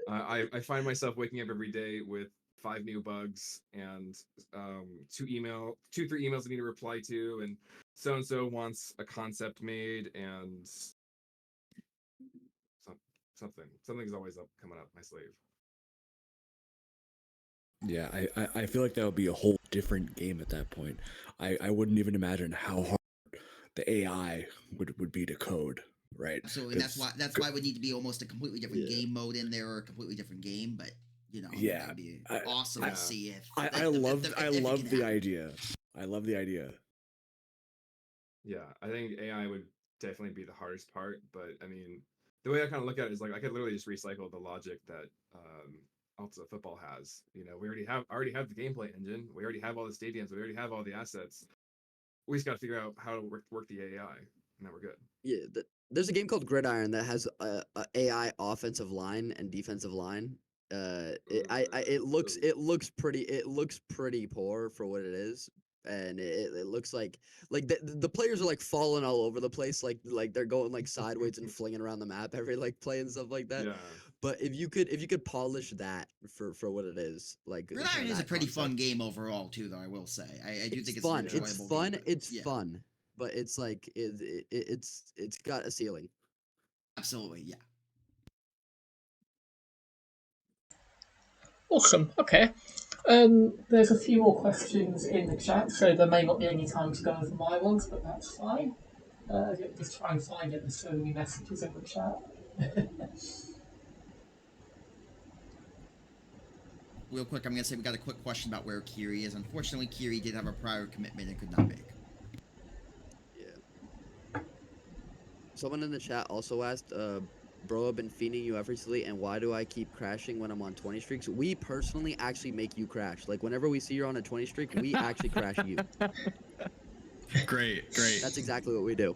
I find myself waking up every day with 5 new bugs and 3 emails I need to reply to, and so wants a concept made, and something's always coming up my sleeve. Yeah, I feel like that would be a whole different game at that point. I wouldn't even imagine how hard the AI would be to code, right? Absolutely, and that's why it would need to be almost a completely different Yeah. game mode in there or a completely different game. But I mean, Yeah, that'd be I awesome I to see if I, if, I if, love if, I if it love can the happen. idea. I love the idea. Yeah, I think AI would definitely be the hardest part, but I mean, the way I kind of look at it is like I could literally just recycle the logic that Ultimate Football has. We already have the gameplay engine, we already have all the stadiums, we already have all the assets. We just got to figure out how to work the AI, and then we're good. Yeah, there's a game called Gridiron that has a AI offensive line and defensive line. It looks pretty poor for what it is, and it looks like the players are like falling all over the place, like they're going like sideways and flinging around the map every like play and stuff like that. Yeah, But if you could polish that for what it is, like kind Gridiron of is a that pretty fun concept. game overall too, though. I will say, I do It's think it's an fun. It's enjoyable fun. game. But It's yeah, fun. But it's like it's got a ceiling. absolutely, yeah. Awesome. Okay. There's a few more questions in the chat, so there may not be any time to go over my ones, but that's fine. Just try and find it. There's so many messages in the chat. Real quick, I'm gonna say we got a quick question about where Kiri is. Unfortunately, Kiri did have a prior commitment and could not make. Yeah. Someone in the chat also asked, bro, I've been feeding you effortlessly, and why do I keep crashing when I'm on 20 streaks? We personally actually make you crash. Like, whenever we see you're on a 20 streak, we actually crash you. Great. That's exactly what we do.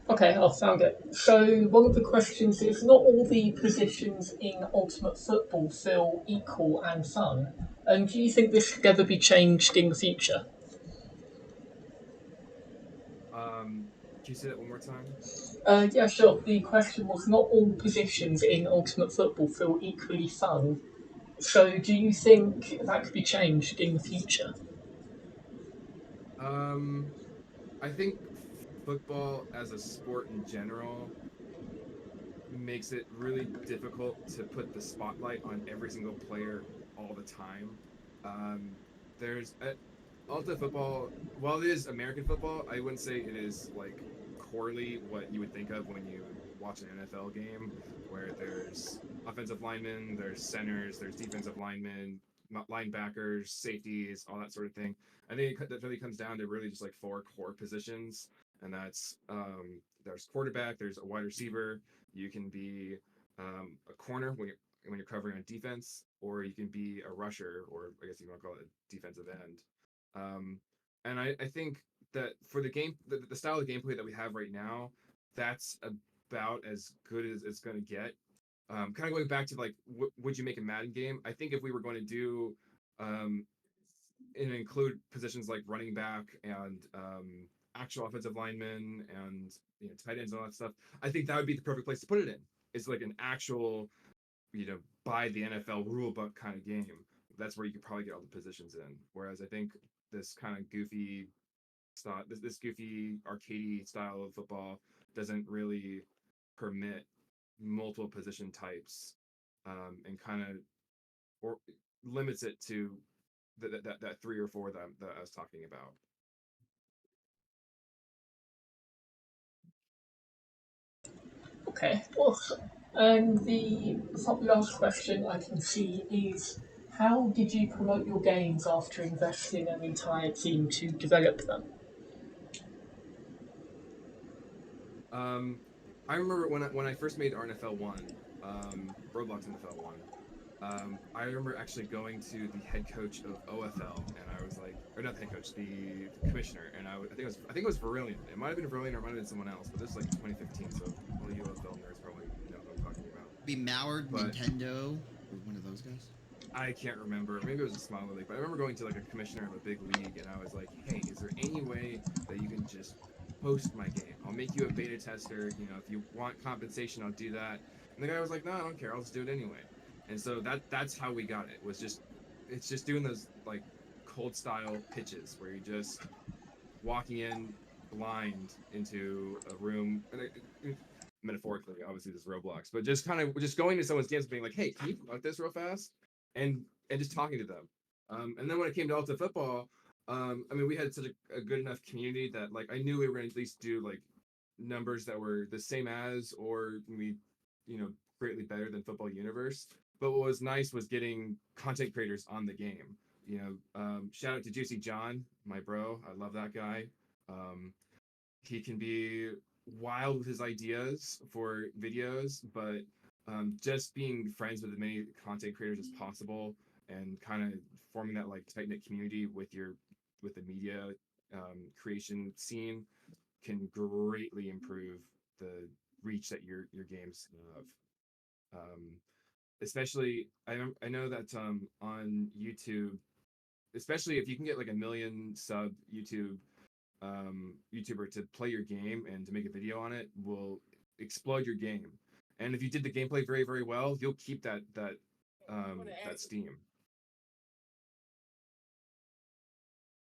Okay, I've found it. So one of the questions is, not all the positions in Ultimate Football feel equal and fun. And do you think this could ever be changed in the future? Can you say that one more time? Yeah, sure. The question was, not all positions in Ultimate Football feel equally fun. So do you think that could be changed in the future? I think football as a sport in general makes it really difficult to put the spotlight on every single player all the time. There's Ultimate Football, while it is American football, I wouldn't say it is like corely what you would think of when you watch an NFL game, where there's offensive linemen, there's centers, there's defensive linemen, linebackers, safeties, all that sort of thing. I think that really comes down to really just like four core positions, and that's there's quarterback, there's a wide receiver, you can be a corner when you're covering on defense, or you can be a rusher, or I guess you want to call it a defensive end. Um, and I think that for the game, the style of gameplay that we have right now, that's about as good as it's going to get. Kind of going back to like, would you make a Madden game? I think if we were going to do um, and include positions like running back and actual offensive linemen and tight ends and all that stuff, I think that would be the perfect place to put it in. It's like an actual by the NFL rule book kind of game. That's where you could probably get all the positions in. Whereas I think this kind of goofy style, this goofy arcadey style of football doesn't really permit multiple position types, and kind of or limits it to that three or four that I was talking about. Okay, awesome. And the last question I can see is, how did you promote your games after investing an entire team to develop them? Um, I remember when I first made RNFL one, Roblox NFL one. I remember actually going to the head coach of OFL, and I was like, or not the head coach, the commissioner, and I think it was Verilion. It might have been Verilion or it might have been someone else, but this was like 2015, so all you OFL nerds probably know what I'm talking about. Be Mauer, But- Nintendo, or one of those guys. I can't remember. Maybe it was a smaller league, but I remember going to like a commissioner of a big league, and I was like, "Hey, is there any way that you can just host my game? I'll make you a beta tester. If you want compensation, I'll do that." And the guy was like, "No, I don't care. I'll just do it anyway." And so that's how we got it. It's just doing those like cold style pitches where you're just walking in blind into a room. Metaphorically, obviously, this is Roblox, but just kind of just going to someone's games and being like, "Hey, can you promote this real fast?" And and just talking to them. And then when it came to Alta football, I mean, we had such a good enough community that like I knew we were going to at least do like numbers that were the same as, or we, greatly better than Football Universe. But what was nice was getting content creators on the game. Shout out to Juicy John, my bro. I love that guy. Um, he can be wild with his ideas for videos, but just being friends with as many content creators as possible and kind of forming that like tight knit community with the media creation scene can greatly improve the reach that your games have. Especially, I know that on YouTube, especially if you can get like a million sub YouTuber to play your game and to make a video on it will explode your game. And if you did the gameplay very, very well, you'll keep that steam.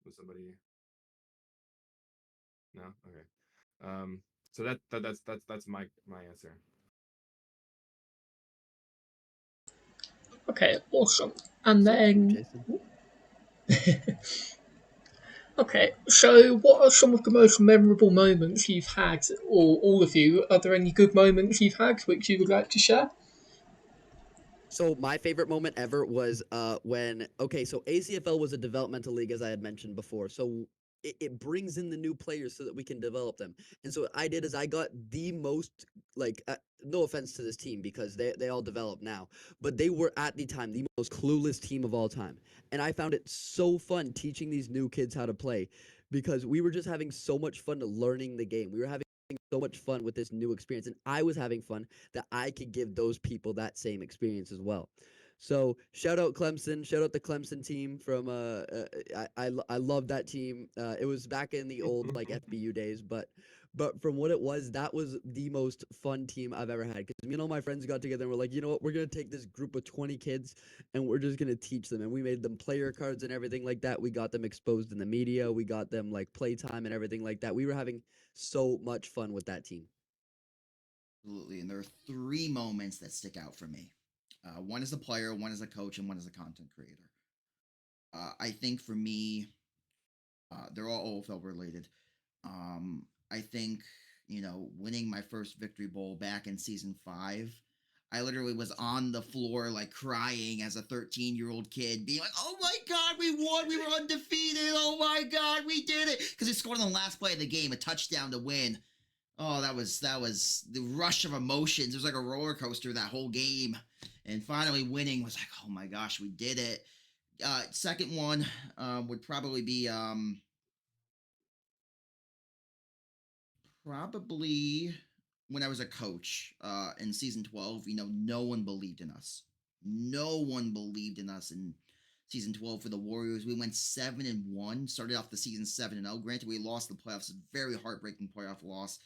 Was somebody? No? Okay. So that's my answer. Okay, awesome. And So cute, then, Jason. okay, so what are some of the most memorable moments you've had, or all of you? Are there any good moments you've had which you would like to share? So my favorite moment ever was when so ACFL was a developmental league, as I had mentioned before. So it brings in the new players so that we can develop them. And so what I did is I got the most no offense to this team because they all develop now, but they were at the time the most clueless team of all time. And I found it so fun teaching these new kids how to play because we were just having so much fun learning the game. We were having so much fun with this new experience, and I was having fun that I could give those people that same experience as well. So shout out Clemson, shout out the Clemson team from I love that team. It was back in the old like FBU days, but from what it was, that was the most fun team I've ever had. Because me and all my friends got together and we're like, you know what, we're gonna take this group of 20 kids and we're just gonna teach them. And we made them player cards and everything like that. We got them exposed in the media. We got them like playtime and everything like that. We were having so much fun with that team. Absolutely. And there are three moments that stick out for me. One as a player, one as a coach, and one as a content creator. I think for me, they're all OFL related. I think, winning my first Victory Bowl back in season 5, I literally was on the floor, like crying as a 13-year-old kid, being like, oh my God, we won. We were undefeated. Oh my God, we did it. Because they scored on the last play of the game, a touchdown to win. Oh, that was the rush of emotions. It was like a roller coaster that whole game. And finally winning was like, oh my gosh, we did it. Second one would probably be probably when I was a coach in season 12. No one believed in us. No one believed in us in season 12 for the Warriors. We went 7-1, started off the season 7-0. Granted, we lost the playoffs, a very heartbreaking playoff lost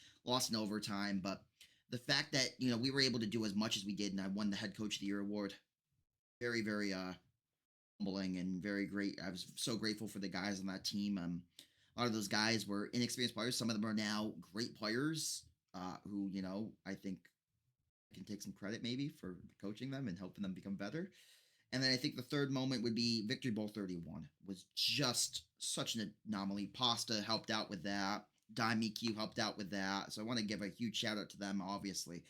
in overtime, but the fact that we were able to do as much as we did, and I won the head coach of the year award, very very humbling and very great. I was so grateful for the guys on that team. A lot of those guys were inexperienced players. Some of them are now great players who I think I can take some credit maybe for coaching them and helping them become better. And then I think the third moment would be Victory Bowl 31. Was just such an anomaly. Pasta helped out with that. Dime EQ helped out with that. So I want to give a huge shout out to them, obviously.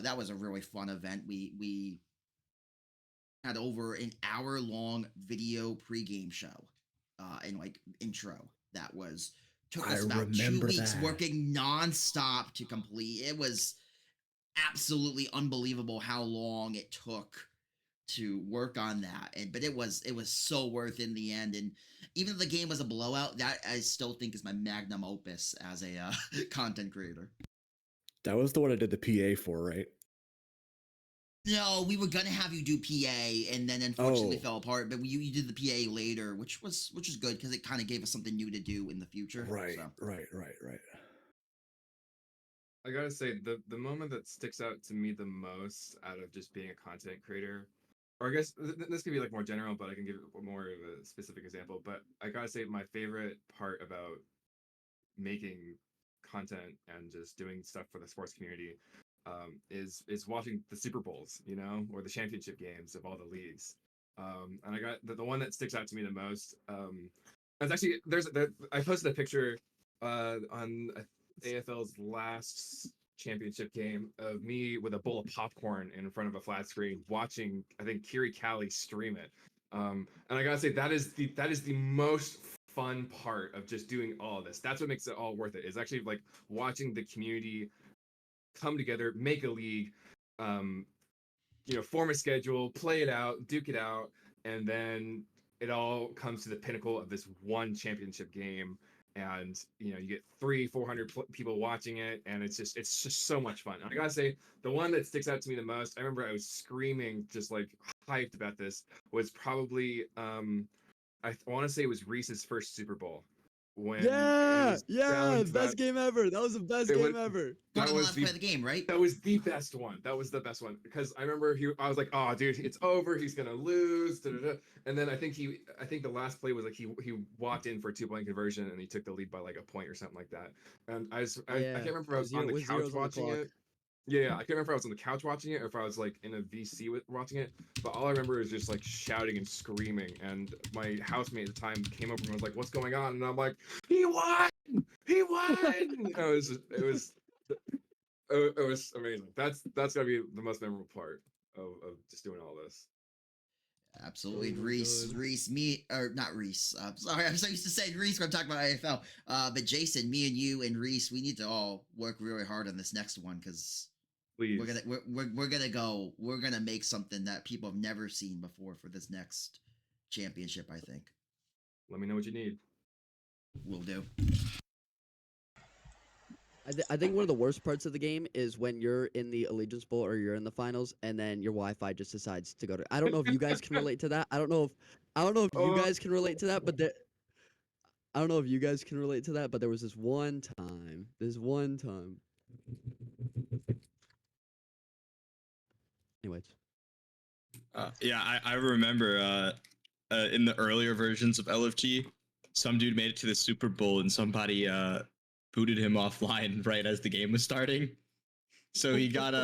That was a really fun event. We had over an hour long video pregame show and like intro that took I us about 2 remember weeks that. working nonstop to complete. It was absolutely unbelievable how long it took to work on that, but it was so worth in the end. And even if the game was a blowout, that I still think is my magnum opus as a content creator. That was the one I did the PA for, right? No, we were gonna have you do PA, and then unfortunately Oh. fell apart. But you did the PA later, which was good because it kind of gave us something new to do in the future. Right, So. right. I gotta say, the moment that sticks out to me the most out of just being a content creator, or I guess this could be like more general, but I can give more of a specific example. But I gotta say, my favorite part about making content and just doing stuff for the sports community is watching the Super Bowls, or the championship games of all the leagues. And I got the one that sticks out to me the most. It's actually I posted a picture on AFL's last championship game of me with a bowl of popcorn in front of a flat screen watching, I think, Kiri Callie stream it. And I gotta say that is the most fun part of just doing all of this. That's what makes it all worth it. Is actually like watching the community come together, make a league, form a schedule, play it out, duke it out, and then it all comes to the pinnacle of this one championship game. And you get 300-400 people watching it, and it's just so much fun. And I gotta say, the one that sticks out to me the most, I remember I was screaming, just like hyped about this, was probably I want to say it was Reese's first Super Bowl. When best game ever. That was the best game ever. One of the last play of the game, right? That was the best one. That was the best one because I remember I was like, oh, dude, it's over. He's gonna lose. Da, da, da. And then I think the last play was like he walked in for a 2-point conversion and he took the lead by like a point or something like that. And I can't remember if I was on the couch watching it. Yeah, I can't remember if I was on the couch watching it or if I was like in a VC watching it. But all I remember is just like shouting and screaming. And my housemate at the time came over and was like, "What's going on?" And I'm like, "He won! He won!" It was amazing. That's gotta be the most memorable part of just doing all this. Absolutely, Reese, me, or not Reese. Sorry, I'm so used to saying Reese when I'm talking about AFL. But Jason, me and you and Reese, we need to all work really hard on this next one because Please. we're gonna make something that people have never seen before for this next championship. I think. Let me know what you need. Will do. I think one of the worst parts of the game is when you're in the Allegiance Bowl or you're in the finals and then your Wi-Fi just decides to go to. I don't know if you guys can relate to that. I don't know if you guys can relate to that, but I don't know if you guys can relate to that, but there was this one time. Anyways. Yeah, I remember in the earlier versions of LFG, some dude made it to the Super Bowl and somebody booted him offline right as the game was starting. So he got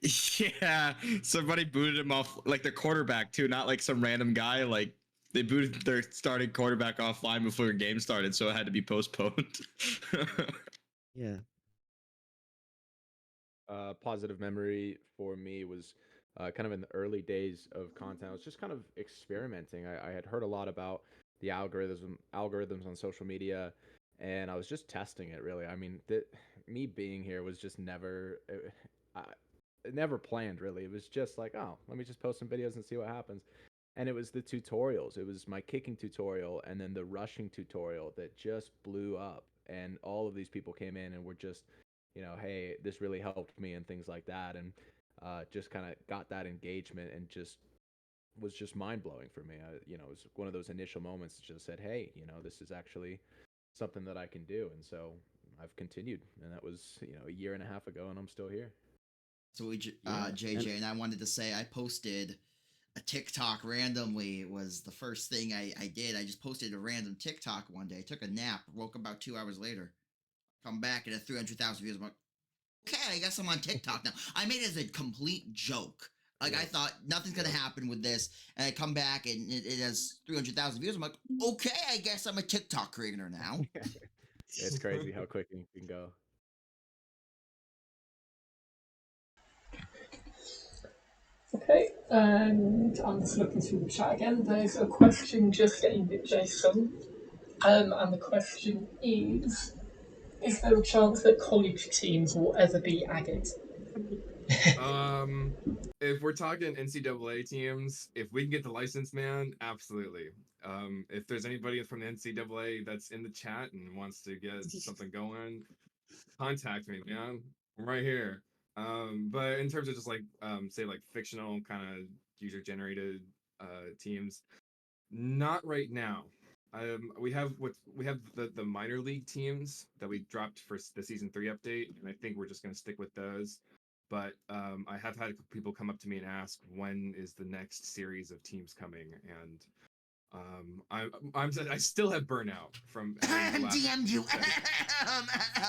yeah, somebody booted him off, like the quarterback too, not like some random guy. Like they booted their starting quarterback offline before the game started, so it had to be postponed. Yeah. Positive memory for me was kind of in the early days of content. I was just kind of experimenting. I had heard a lot about the algorithms on social media, and I was just testing it. Really, I mean, me being here was just never planned. Really, it was just like, oh, let me just post some videos and see what happens. And it was the tutorials. It was my kicking tutorial and then the rushing tutorial that just blew up. And all of these people came in and were just, hey, this really helped me and things like that. And just kind of got that engagement and just was just mind blowing for me. It was one of those initial moments that just said, hey, this is actually something that I can do. And so I've continued. And that was, a year and a half ago, and I'm still here. So JJ, and I wanted to say I posted a TikTok randomly. It was the first thing I did. I just posted a random TikTok one day. I took a nap, woke about 2 hours later, come back and had 300,000 views. I'm like, okay, I guess I'm on TikTok now. I made it as a complete joke. Like, I thought nothing's going to happen with this. And I come back and it has 300,000 views. I'm like, okay, I guess I'm a TikTok creator now. It's crazy how quick you can go. Okay, and I'm just looking through the chat again. There's a question just getting at Jason, and the question is there a chance that college teams will ever be added? If we're talking NCAA teams, if we can get the license, man, absolutely. If there's anybody from the NCAA that's in the chat and wants to get something going, contact me, man. I'm right here. But in terms of just like say like fictional kind of user generated teams, not right now. We have the minor league teams that we dropped for the season 3 update, and I think we're just gonna stick with those. But I have had people come up to me and ask when is the next series of teams coming, and I still have burnout from DM'd you.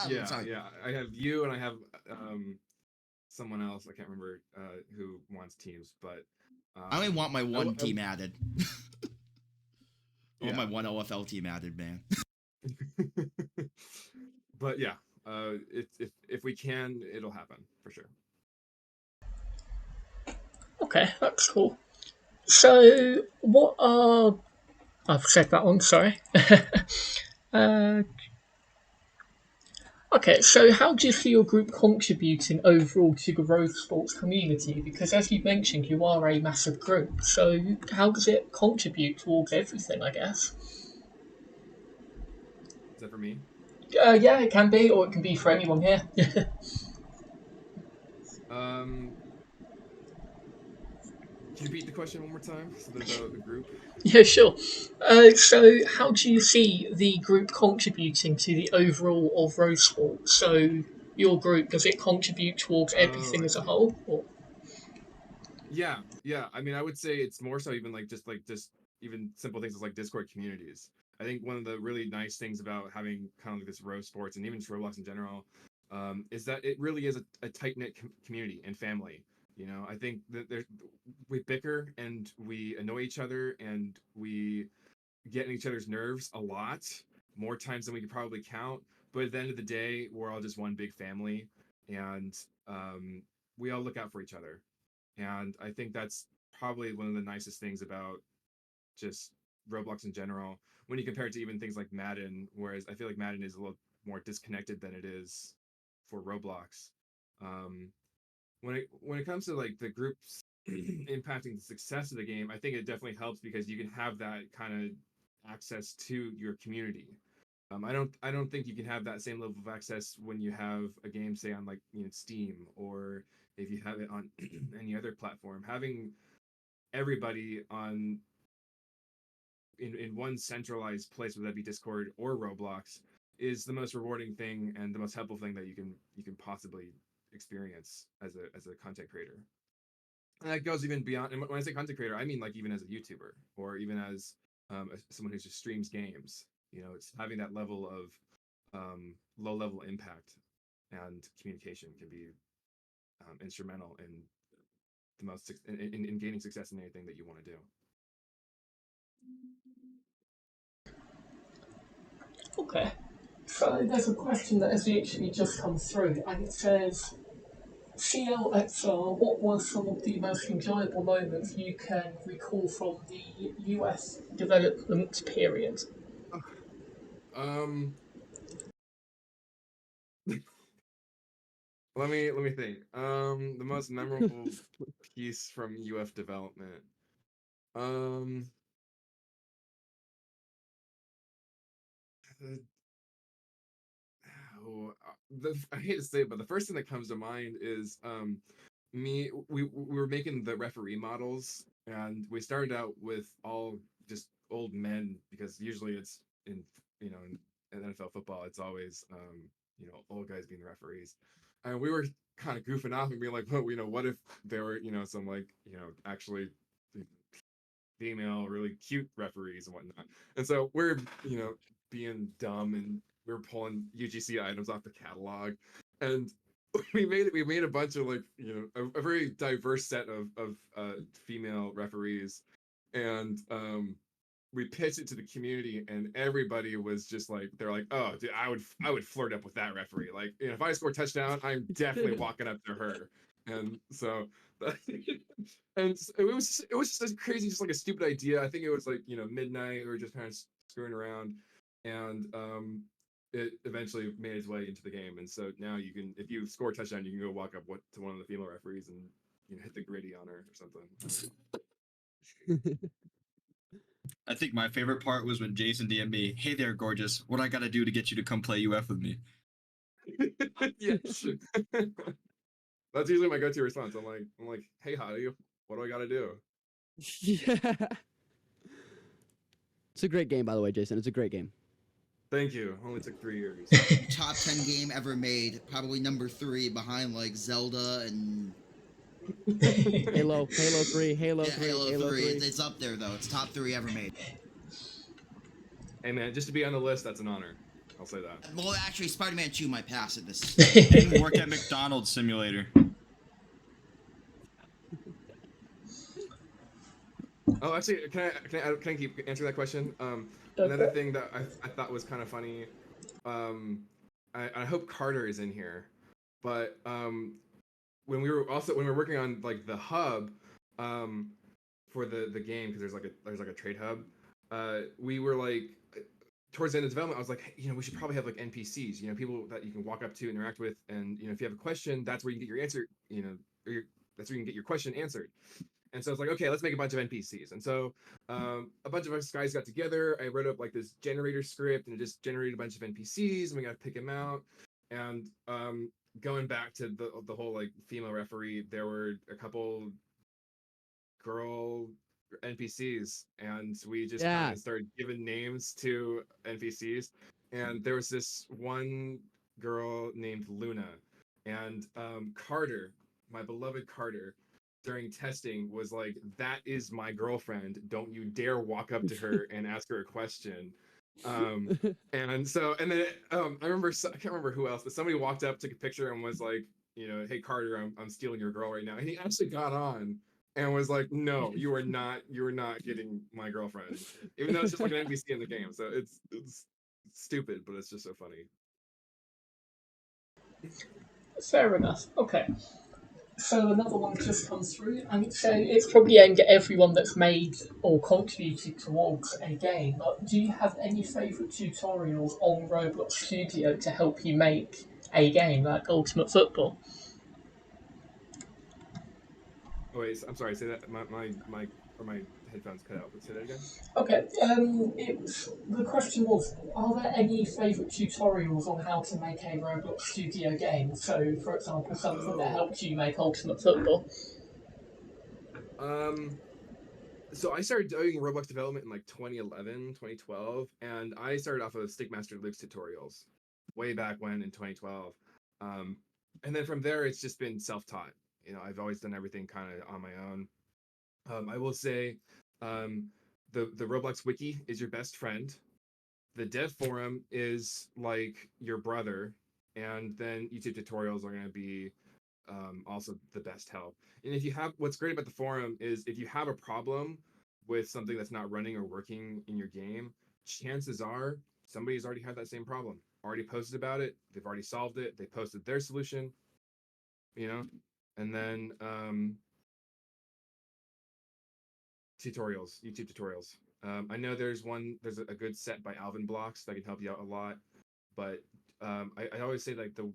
yeah, Sorry. yeah. I have you and I have someone else, I can't remember who wants teams, but I only want my one I- team added. I want Yeah. my one OFL team added, man. But yeah, if we can, it'll happen for sure. Okay, that's cool. So, what are. I've said that one, sorry. uh, okay, so how do you see your group contributing overall to the road sports community? Because as you mentioned, you are a massive group, so how does it contribute towards everything, I guess? Is that for me? Yeah, it can be, or it can be for anyone here. Um, can you repeat the question one more time? Something about the group. Yeah, sure. So, how do you see the group contributing to the overall of road sport? So, your group, does it contribute towards Oh, everything I as a see. whole? Or? Yeah, yeah. I mean, I would say it's more so even just even simple things as like Discord communities. I think one of the really nice things about having kind of like this row sports and even just Roblox in general, is that it really is a tight knit community and family. You know, I think that we bicker and we annoy each other and we get in each other's nerves a lot, more times than we could probably count. But at the end of the day, we're all just one big family, and we all look out for each other. And I think that's probably one of the nicest things about just Roblox in general. When you compare it to even things like Madden, whereas I feel like Madden is a little more disconnected than it is for Roblox. Um, when it comes to like the groups impacting the success of the game, I think it definitely helps because you can have that kind of access to your community. I don't think you can have that same level of access when you have a game, say on like Steam, or if you have it on any other platform. Having everybody on in one centralized place, whether that be Discord or Roblox, is the most rewarding thing and the most helpful thing that you can possibly experience as a content creator. And that goes even beyond. And when I say content creator, I mean like even as a YouTuber or even as someone who just streams games. It's having that level of low level impact and communication can be instrumental in the most in gaining success in anything that you want to do. Okay. So, there's a question that has literally just come through, and it says, CLXR, what were some of the most enjoyable moments you can recall from the US development period? Um, let me think. The most memorable piece from UF development. Um, the, I hate to say it, but the first thing that comes to mind is we were making the referee models, and we started out with all just old men because usually it's in NFL football it's always old guys being the referees, and we were kind of goofing off and being like, well, what if there were some like actually female really cute referees and whatnot, and so we're being dumb and we were pulling UGC items off the catalog, and we made a bunch of like a very diverse set of female referees, and we pitched it to the community, and everybody was just like, they're like, oh dude, I would flirt up with that referee, like if I score a touchdown I'm definitely walking up to her. And so and it was just crazy, just like a stupid idea. I think it was like midnight, we were just kind of screwing around, and it eventually made its way into the game. And so now you can, if you score a touchdown, you can go walk up to one of the female referees and hit the gritty on her or something. I think my favorite part was when Jason DM'd me, "Hey there, gorgeous. What I gotta do to get you to come play UF with me?" Yeah. That's usually my go-to response. I'm like, hey, hottie, what do I got to do? Yeah. It's a great game, by the way, Jason. It's a great game. Thank you. Only took 3 years. Top 10 game ever made. Probably number 3 behind like Zelda and Halo 3, Halo yeah, 3, Halo 3. It's up there though. It's top 3 ever made. Hey man, just to be on the list, that's an honor. I'll say that. Well, actually, Spider-Man 2 might pass at this. And work at McDonald's simulator. Oh, actually, can I keep answering that question? Go for Another it. thing that I thought was kind of funny. Um, I hope Carter is in here, but when we were working on like the hub, um, for the game because there's like a trade hub. We were like towards the end of development, I was like, hey, we should probably have like NPCs, people that you can walk up to, interact with, and if you have a question, that's where you can get your answer, that's where you can get your question answered. And so it's like, okay, let's make a bunch of NPCs. And so a bunch of us guys got together. I wrote up like this generator script, and it just generated a bunch of NPCs, and we got to pick them out. And going back to the whole like female referee, there were a couple girl NPCs, and we just kind Yeah. of started giving names to NPCs. And there was this one girl named Luna, and Carter, my beloved Carter, during testing was like, "That is my girlfriend. Don't you dare walk up to her and ask her a question." And then I remember I can't remember who else, but somebody walked up, took a picture, and was like, "Hey Carter, I'm stealing your girl right now." And he actually got on and was like, "No, you are not getting my girlfriend," even though it's just like an NPC in the game. So it's stupid, but it's just so funny. Fair enough. Okay. So another one just comes through, and so it's probably aimed at everyone that's made or contributed towards a game. But do you have any favourite tutorials on Roblox Studio to help you make a game like Ultimate Football? Oh wait, I'm sorry. Say that my headphones cut out. But say that again. Okay, the question was, are there any favourite tutorials on how to make a Roblox Studio game? So, for example, something that Oh, helped you make Ultimate Football. um, so I started doing Roblox development in like 2011, 2012, and I started off of Stickmaster Luke's tutorials way back when in 2012. Um, and then from there, it's just been self-taught. I've always done everything kind of on my own. I will say, um, the Roblox wiki is your best friend. The dev forum is like your brother, and then YouTube tutorials are going to be also the best help. And if you have, what's great about the forum is if you have a problem with something that's not running or working in your game, chances are somebody's already had that same problem, already posted about it, they've already solved it, they posted their solution, you know, and then tutorials, YouTube tutorials. I know there's a good set by Alvin Blocks that can help you out a lot, but I always say like the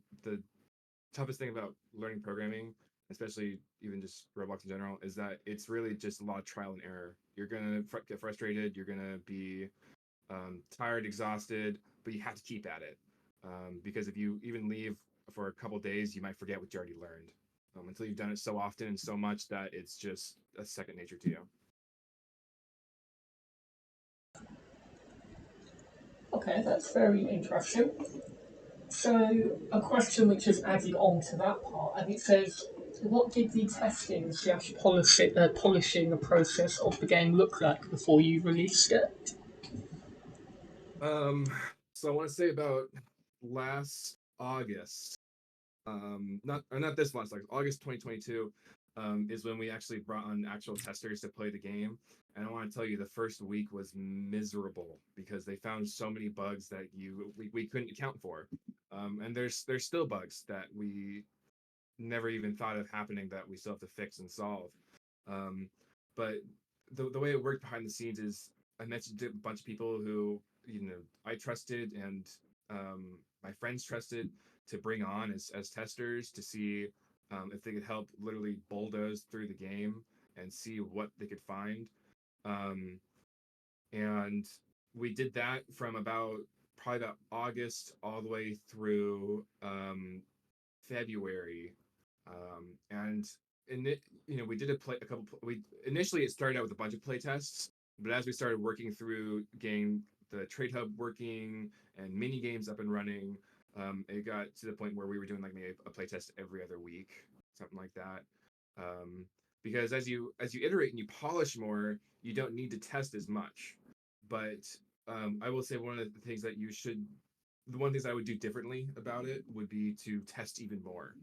toughest thing about learning programming, especially even just Roblox in general, is that it's really just a lot of trial and error. You're gonna get frustrated. You're gonna be tired, exhausted, but you have to keep at it because if you even leave for a couple days, you might forget what you already learned until you've done it so often and so much that it's just a second nature to you. Okay, that's very interesting. So, a question which is added on to that part, and it says, what did the testing slash polishing process of the game look like before you released it? Um, so I want to say about last August, not this last, like August 2022, is when we actually brought on actual testers to play the game. And I want to tell you, the first week was miserable because they found so many bugs that we couldn't account for, and there's still bugs that we never even thought of happening that we still have to fix and solve. Um, but the way it worked behind the scenes is I mentioned a bunch of people who I trusted and my friends trusted to bring on as testers to see if they could help literally bulldoze through the game and see what they could find. Um, and we did that from about probably about August all the way through February, and in it, we did a couple. We initially it started out with a bunch of play tests, but as we started working through getting the trade hub working and mini games up and running, it got to the point where we were doing like maybe a play test every other week, something like that. Um, because as you iterate and you polish more, you don't need to test as much. But I will say one of the things that you should the one things I would do differently about it would be to test even more.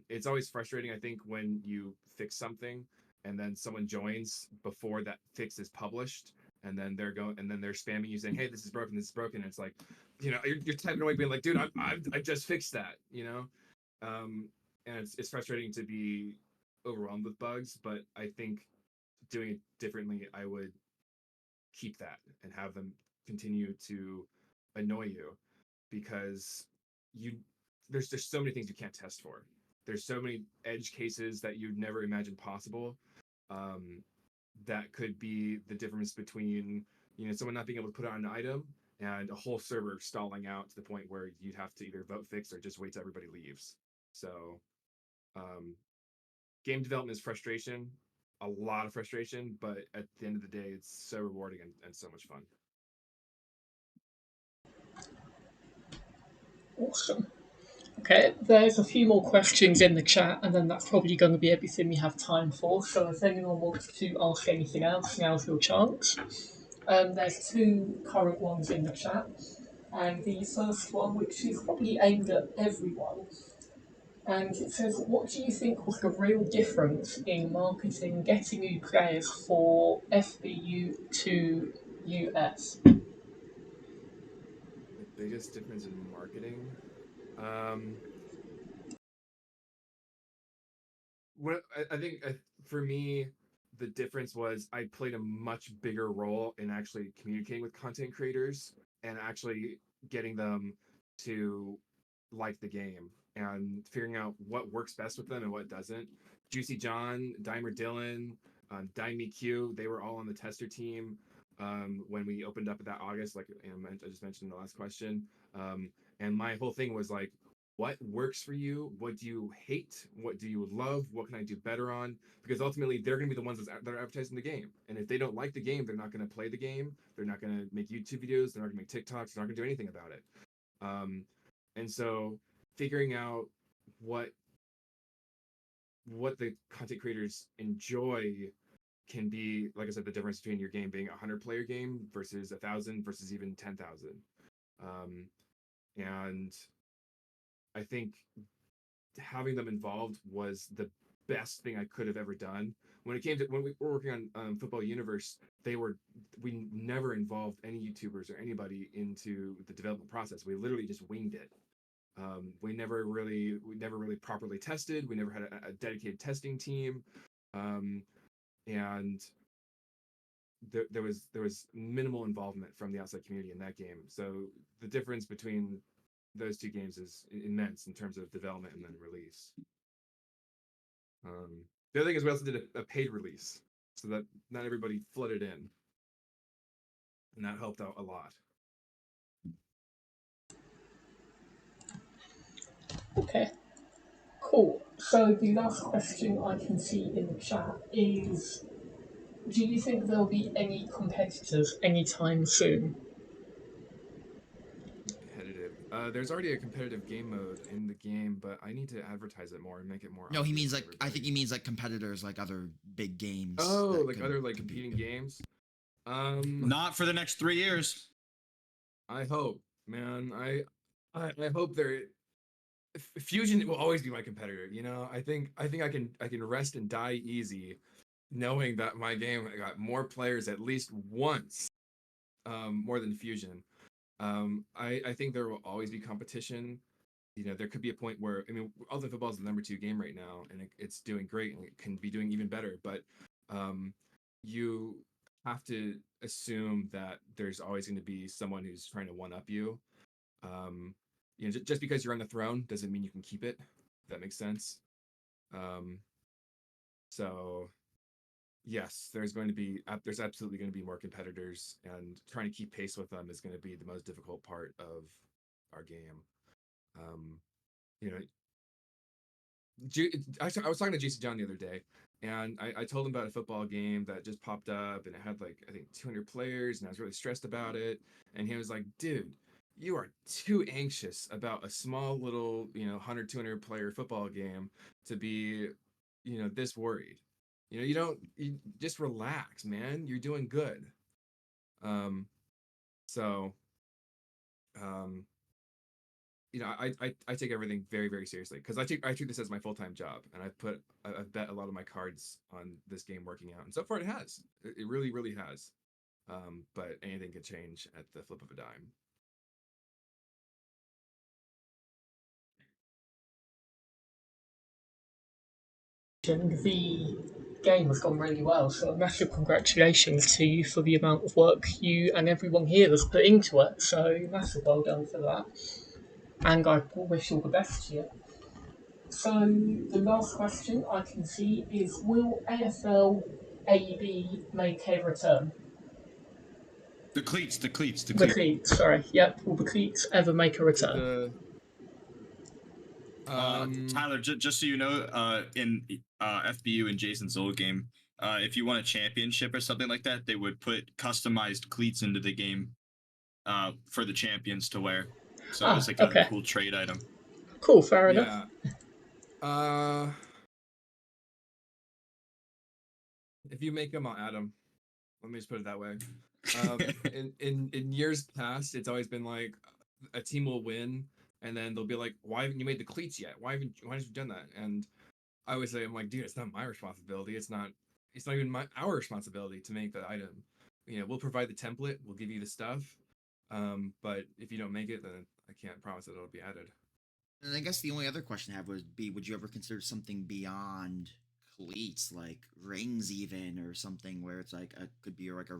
It's always frustrating, I think, when you fix something and then someone joins before that fix is published, and then they're spamming you saying, "Hey, this is broken, this is broken." And it's like, you're typing away, being like, "Dude, I just fixed that," and it's frustrating to be overwhelmed with bugs, but I think doing it differently, I would keep that and have them continue to annoy you, because you there's so many things you can't test for. There's so many edge cases that you'd never imagine possible. Um, that could be the difference between someone not being able to put on an item and a whole server stalling out to the point where you'd have to either vote fix or just wait till everybody leaves. So um, game development is frustration, a lot of frustration, but at the end of the day, it's so rewarding and so much fun. Awesome. Okay, there's a few more questions in the chat, and then that's probably going to be everything we have time for. So if anyone wants to ask anything else, now's your chance. There's two current ones in the chat, and the first one, which is probably aimed at everyone, and it says, "What do you think was the real difference in marketing getting new players for FBU to US?" The biggest difference in marketing. Um, what I think for me, the difference was I played a much bigger role in actually communicating with content creators and actually getting them to like the game and figuring out what works best with them and what doesn't. Juicy John, Dimer Dylan, Dime Q, they were all on the tester team when we opened up at that August, like I just mentioned in the last question. And my whole thing was like, what works for you? What do you hate? What do you love? What can I do better on? Because ultimately, they're going to be the ones that are advertising the game. And if they don't like the game, they're not going to play the game. They're not going to make YouTube videos. They're not going to make TikToks. They're not going to do anything about it. And so, figuring out what the content creators enjoy can be, like I said, the difference between your game being a 100-player game versus 1,000 versus even 10,000. And I think having them involved was the best thing I could have ever done. When we were working on Football Universe, we never involved any YouTubers or anybody into the development process. We literally just winged it. We never really properly tested. We never had a dedicated testing team, and there was minimal involvement from the outside community in that game. So the difference between those two games is immense in terms of development and then release. The other thing is we also did a paid release so that not everybody flooded in, and that helped out a lot. Okay, cool. So the last question I can see in the chat is, do you think there'll be any competitors anytime soon? Competitive. There's already a competitive game mode in the game, but I need to advertise it more and make it more. No, he obvious means to like I everybody. think he means like competitors, like other big games. Oh, that like could other like compete. competing games. Not for the next 3 years. I hope, man. I hope there. Fusion will always be my competitor. I think I can rest and die easy, knowing that my game got more players at least once, more than Fusion. I think there will always be competition. There could be a point where, I mean, Ultimate Football is the #2 game right now, and it's doing great, and it can be doing even better. But you have to assume that there's always going to be someone who's trying to one up you. Just because you're on the throne doesn't mean you can keep it. If that makes sense. So yes, there's absolutely going to be more competitors, and trying to keep pace with them is going to be the most difficult part of our game. You know, I was talking to Jason John the other day, and I told him about a football game that just popped up, and it had like, I think, 200 players, and I was really stressed about it. And he was like, "Dude, you are too anxious about a small little 100, 200 player football game to be this worried. You just relax, man. You're doing good." Um, so I take everything very, very seriously because I treat this as my full-time job, and I've bet a lot of my cards on this game working out, and so far it has. It really, really has. But anything could change at the flip of a dime. The game has gone really well, so massive congratulations to you for the amount of work you and everyone here has put into it. So massive well done for that, and I wish you all the best to you. So the last question I can see is: will AFL AB make a return? The cleats, the cleats, the The cleats. cleats, sorry. Yep. Will the cleats ever make a return? Tyler, just so you know, in FBU in Jason's old game, if you won a championship or something like that, they would put customized cleats into the game for the champions to wear. So it was like a cool trade item. Cool, fair enough. If you make them, I'll add them. Let me just put it that way. In years past, it's always been like a team will win, and then they'll be like, "Why haven't you made the cleats yet? Why haven't you done that?" And I always say, "I'm like, dude, it's not my responsibility. It's not even our responsibility to make the item. We'll provide the template, we'll give you the stuff, but if you don't make it, then I can't promise that it'll be added." And I guess the only other question I have would be, would you ever consider something beyond cleats, like rings, even, or something where it's like could be like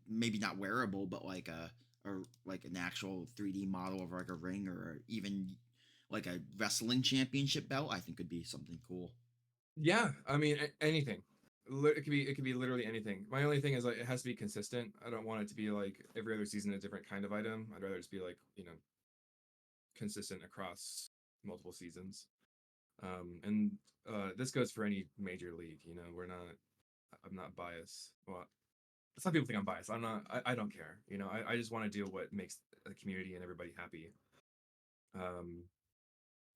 maybe not wearable, but like like an actual 3D model of like a ring, or even like a wrestling championship belt? I think could be something cool. Yeah, I mean anything. It could be literally anything. My only thing is like it has to be consistent. I don't want it to be like every other season a different kind of item. I'd rather just be like consistent across multiple seasons. And this goes for any major league. I'm not biased. Well, some people think I'm biased. I'm not. I don't care. I just want to do what makes the community and everybody happy.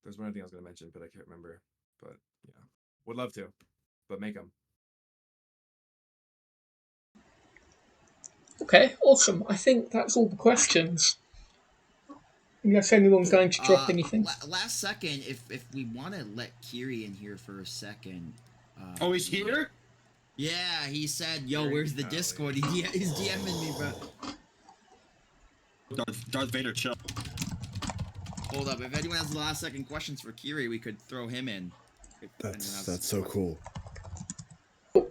There's one other thing I was going to mention, but I can't remember. But yeah, would love to, but make them. Okay, awesome. I think that's all the questions. Unless anyone's going to drop anything. Last second, if we want to let Kiri in here for a second. Oh, he's here? Yeah, he said, "Yo, where's the Discord?" He's DMing me, bro. Darth Vader, chill. Hold up. If anyone has the last second questions for Kiri, we could throw him in. That's so cool.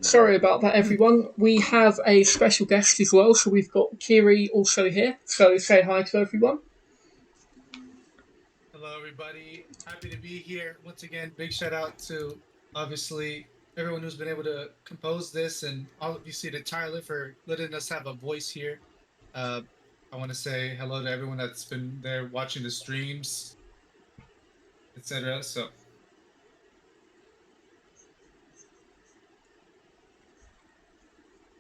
Sorry about that, everyone. We have a special guest as well, so we've got Kiri also here. So say hi to everyone. Hello, everybody. Happy to be here. Once again, big shout out to, obviously, everyone who's been able to compose this, and obviously to Tyler for letting us have a voice here. I want to say hello to everyone that's been there watching the streams, etc. So.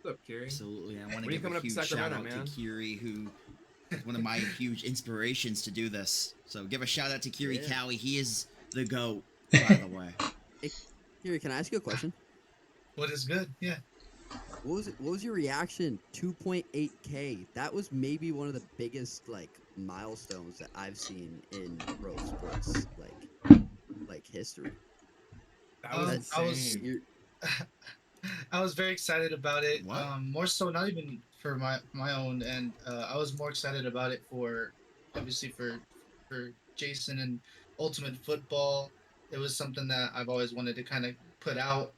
What's up, Kiri? Absolutely. I want to give a huge shout out to Kiri, who is one of my huge inspirations to do this. So give a shout out to Kiri Cowie. He is the GOAT, by the way. Hey, Kiri, can I ask you a question? What is good? Yeah. What was your reaction? 2.8K. That was maybe one of the biggest milestones that I've seen in pro sports like history. I was very excited about it. More so, not even for my own end. I was more excited about it for Jason and Ultimate Football. It was something that I've always wanted to kind of put out.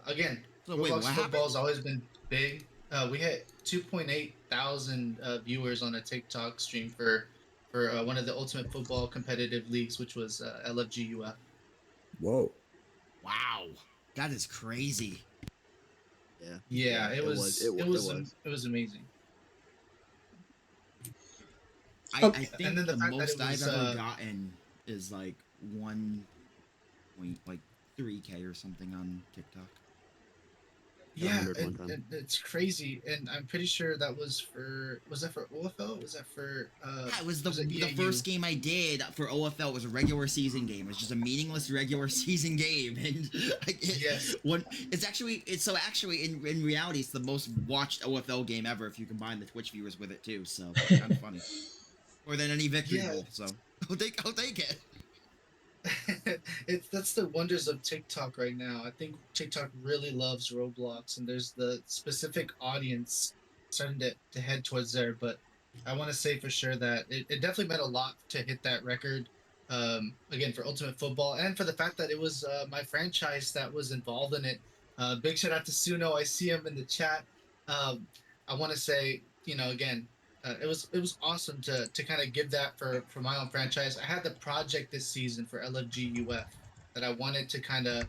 Again, Roblox football's always been big. We hit 2.8 thousand viewers on a TikTok stream for one of the Ultimate Football competitive leagues, which was LFGUF. Whoa! Wow, that is crazy. Yeah, it was amazing. I think the most I've ever gotten is 1.3K or something on TikTok. Yeah, and it's crazy, and I'm pretty sure that was that for OFL? Was that for it was the first game I did for OFL. Was a regular season game. It was just a meaningless regular season game, and it's actually in reality it's the most watched OFL game ever if you combine the Twitch viewers with it too. So kind of funny, more than any victory bowl. So I'll take it. That's the wonders of TikTok right now. I think TikTok really loves Roblox, and there's the specific audience starting to head towards there. But I want to say for sure that it definitely meant a lot to hit that record. Again, for Ultimate Football, and for the fact that it was my franchise that was involved in it. Big shout out to Suno. I see him in the chat. Um, I want to say, again, it was awesome to kind of give that for my own franchise. I had the project this season for LFG UF that I wanted to kind of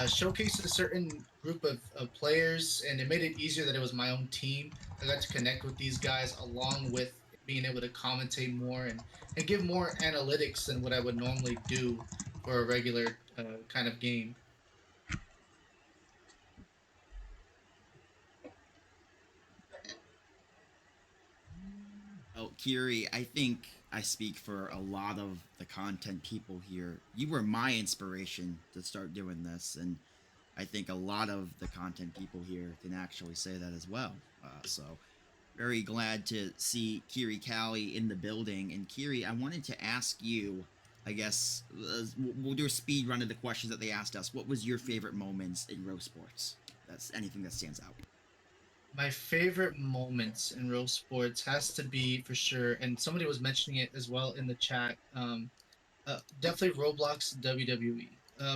showcase a certain group of players, and it made it easier that it was my own team. I got to connect with these guys along with being able to commentate more and give more analytics than what I would normally do for a regular kind of game. Oh, Kiri, I think I speak for a lot of the content people here. You were my inspiration to start doing this, and I think a lot of the content people here can actually say that as well. So, very glad to see Kiri Callie in the building. And Kiri, I wanted to ask you, I guess, we'll do a speed run of the questions that they asked us. What was your favorite moments in Row Sports? That's anything that stands out. My favorite moments in Row Sports has to be for sure, and somebody was mentioning it as well in the chat. Definitely Roblox WWE.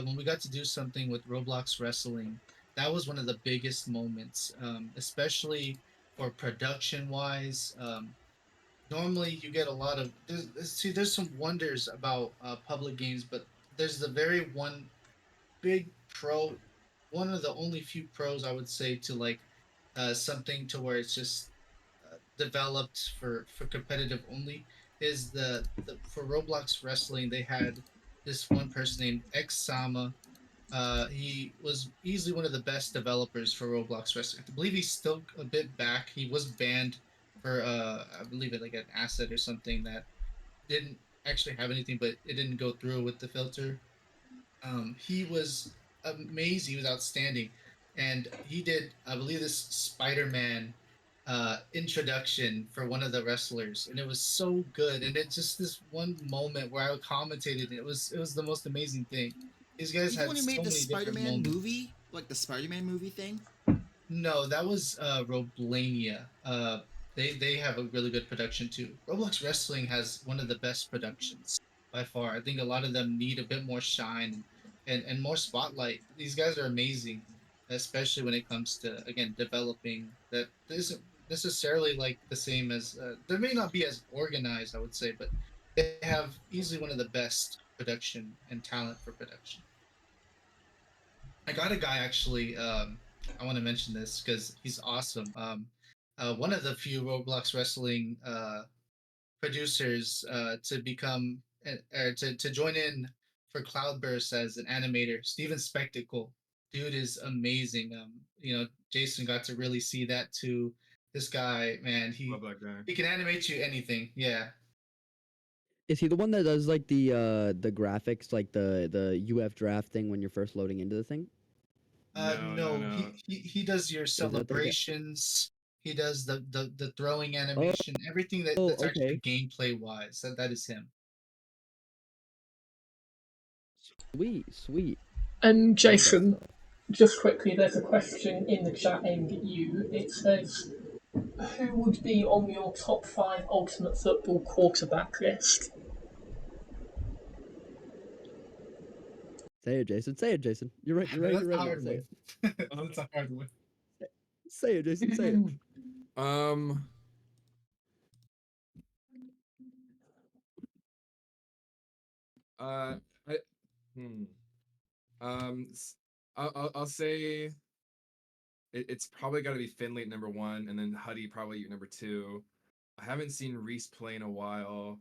When we got to do something with Roblox Wrestling, that was one of the biggest moments, especially for production wise. Normally, you get a lot of there's some wonders about public games, but there's the very one big pro, one of the only few pros I would say to like something to where it's just developed for competitive only is the for Roblox Wrestling they had this one person named X Sama. He was easily one of the best developers for Roblox Wrestling. I believe he's still a bit back. He was banned for I believe it like an asset or something that didn't actually have anything, but it didn't go through with the filter. He was amazing. He was outstanding, and he did, I believe, this Spider-Man introduction for one of the wrestlers, and it was so good. And it's just this one moment where I commentated, and it was the most amazing thing. These guys You the had one who so made the many different Spider-Man moments. movie, like the Spider-Man movie thing? No, that was Roblania. They have a really good production too. Roblox Wrestling has one of the best productions by far. I think a lot of them need a bit more shine and more spotlight. These guys are amazing, especially when it comes to again developing that isn't necessarily like the same as they may not be as organized, I would say, but they have easily one of the best production and talent for production. I got a guy actually. I want to mention this because he's awesome. One of the few Roblox Wrestling producers to become or to join in for Cloudburst as an animator. Steven Spectacle, dude is amazing. Jason got to really see that too. This guy, man, Love that guy. he can animate you anything. Yeah. Is he the one that does like the graphics, like the UF draft thing when you're first loading into the thing? No. He does your that the guy? celebrations. He does the throwing animation, everything that's actually gameplay wise. That is him. Sweet. And Jason, just quickly, there's a question in the chat aimed at you. It says, who would be on your top 5 Ultimate Football quarterback list? Say it, Jason. You're right. That's You're a right. hard Say one. it. That's a hard one. Say it, Jason. Say it. I'll say it's probably got to be Finley at number 1, and then Huddy probably at number 2. I haven't seen Reese play in a while.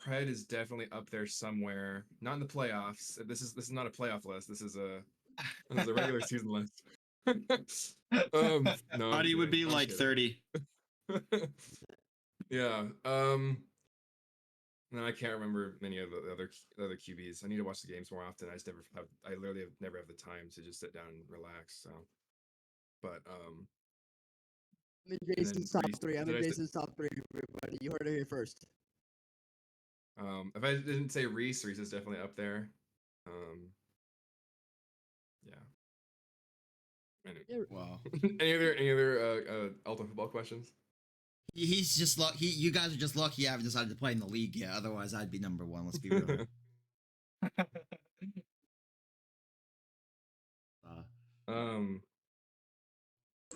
Pred is definitely up there somewhere. Not in the playoffs. This is not a playoff list. This is a regular season list. No, Huddy would be like 30. Yeah. No, I can't remember many of the other QBs. I need to watch the games more often. I literally never have the time to just sit down and relax. So, but I'm in Jason's top 3. Everybody. You heard it here first. If I didn't say Reese is definitely up there. Yeah. Anyway. Wow. any other Ultimate Football questions? He's just lucky. You guys are just lucky I haven't decided to play in the league yet. Otherwise, I'd be number one. Let's be real.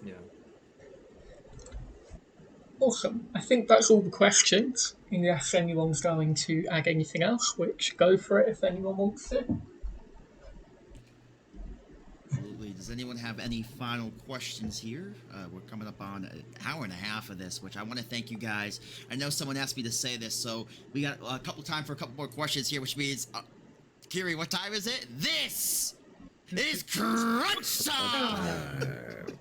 Yeah. Awesome. I think that's all the questions. Unless anyone's going to add anything else, which go for it if anyone wants to. Absolutely. Does anyone have any final questions here? We're coming up on an hour and a half of this, which I want to thank you guys. I know someone asked me to say this, so we got a couple time for a couple more questions here, which means, Kiri, what time is it? This is crunch time!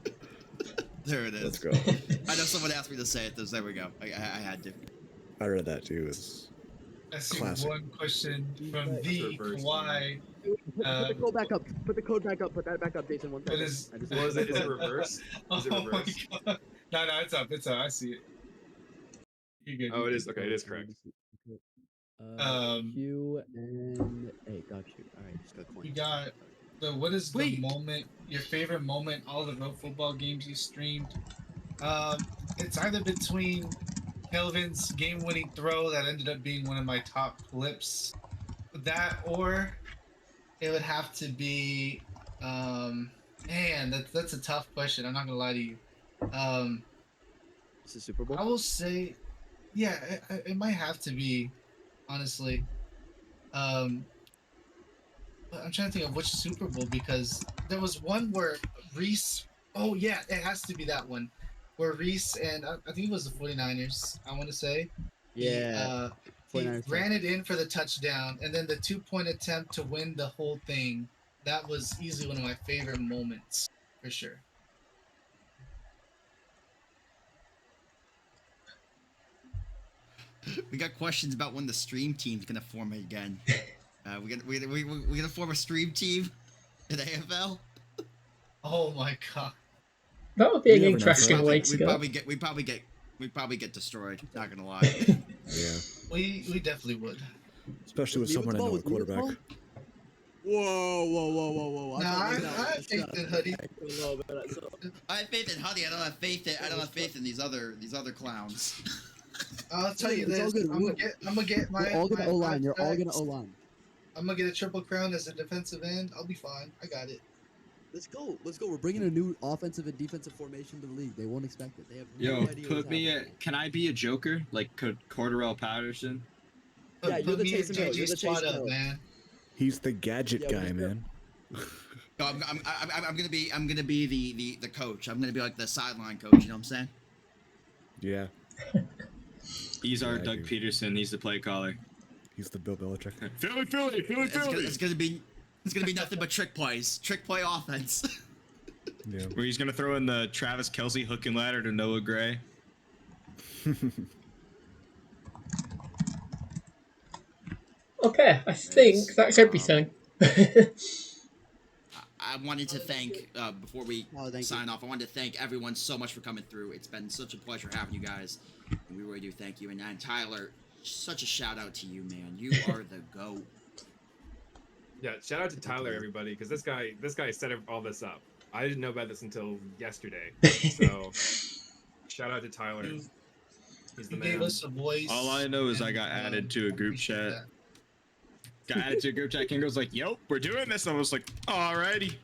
There it is. Let's go. I know someone asked me to say it, so there we go. I had to. I read that too. It's I see classic. one question from the Kawhi. Put the code back up. Put the code back up. Put that back up, Jason. One second. Is it reverse? Is it Oh my reverse? God. No, it's up. It's up. I see it. You're good. Oh, it is. Okay, it is correct. Q and A. Got you. All right, just got coin. You got what is the moment, your favorite moment, all the Road Football games you streamed? It's either between Kelvin's game-winning throw that ended up being one of my top clips, that, or it would have to be, man, that's a tough question. I'm not gonna lie to you. Is it Super Bowl? I will say, yeah, it might have to be, honestly. But I'm trying to think of which Super Bowl, because there was one where Reese. Oh yeah, it has to be that one, where Reese and I think it was the 49ers. I want to say. Yeah. He ran it in for the touchdown, and then the 2-point attempt to win the whole thing. That was easily one of my favorite moments, for sure. We got questions about when the stream team's gonna form again. We're gonna form a stream team in AFL. Oh my God. That would be an interesting way to we go. probably get destroyed. Not gonna lie. Yeah. We definitely would. Especially with someone I know at quarterback. Whoa! Nah, I have faith in Hoodie. I have faith in Huddy. I don't have faith in these other clowns. I'll tell you It's all this. good. I'm gonna get my. You're all gonna my O-line. You're all contract. gonna O-line. I'm gonna get a triple crown as a defensive end. I'll be fine. I got it. Let's go. We're bringing a new offensive and defensive formation to the league. They won't expect it. They have no Yo, idea put what's me. happening. Can I be a Joker like Cordarrelle Patterson? Yeah, you're Put the me and Taysom Hill. You're JJ the squad Taysom up, Hill. man. He's the gadget Yeah, guy, man. No, I'm gonna be the coach. I'm gonna be like the sideline coach. You know what I'm saying? Yeah. He's our Yeah, Doug dude. Peterson. He's the play caller. He's the Bill Belichick. Philly. It's gonna be nothing but trick plays, trick play offense. Yeah. Where he's gonna throw in the Travis Kelce hook and ladder to Noah Gray. Okay, I think that's everything. I wanted to thank before we thank sign off. I wanted to thank everyone so much for coming through. It's been such a pleasure having you guys, and we really do thank you. And Tyler, such a shout out to you, man. You are the GOAT. Yeah, shout out to Tyler, everybody, because this guy set all this up. I didn't know about this until yesterday. So, shout out to Tyler. He's the He gave man. us a voice. All I know is I and, got added to a group appreciate chat. that. Got added to a group chat. Kingo's like, "Yo, we're doing this." And I was like, "Alrighty."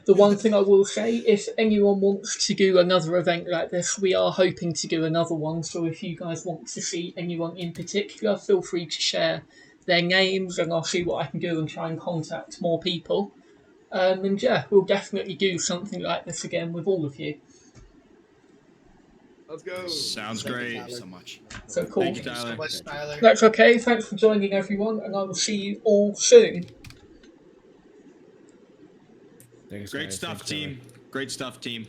The one thing I will say, if anyone wants to do another event like this, we are hoping to do another one. So if you guys want to see anyone in particular, feel free to share their names and I'll see what I can do and try and contact more people. And yeah, we'll definitely do something like this again with all of you. Let's go. Sounds Thank great. you so much. So cool. Thank you, Thank you so Tyler. much, Tyler. That's okay. Thanks for joining everyone and I will see you all soon. Thanks, Great guys. stuff, Thanks, Tyler. team. Great stuff, team.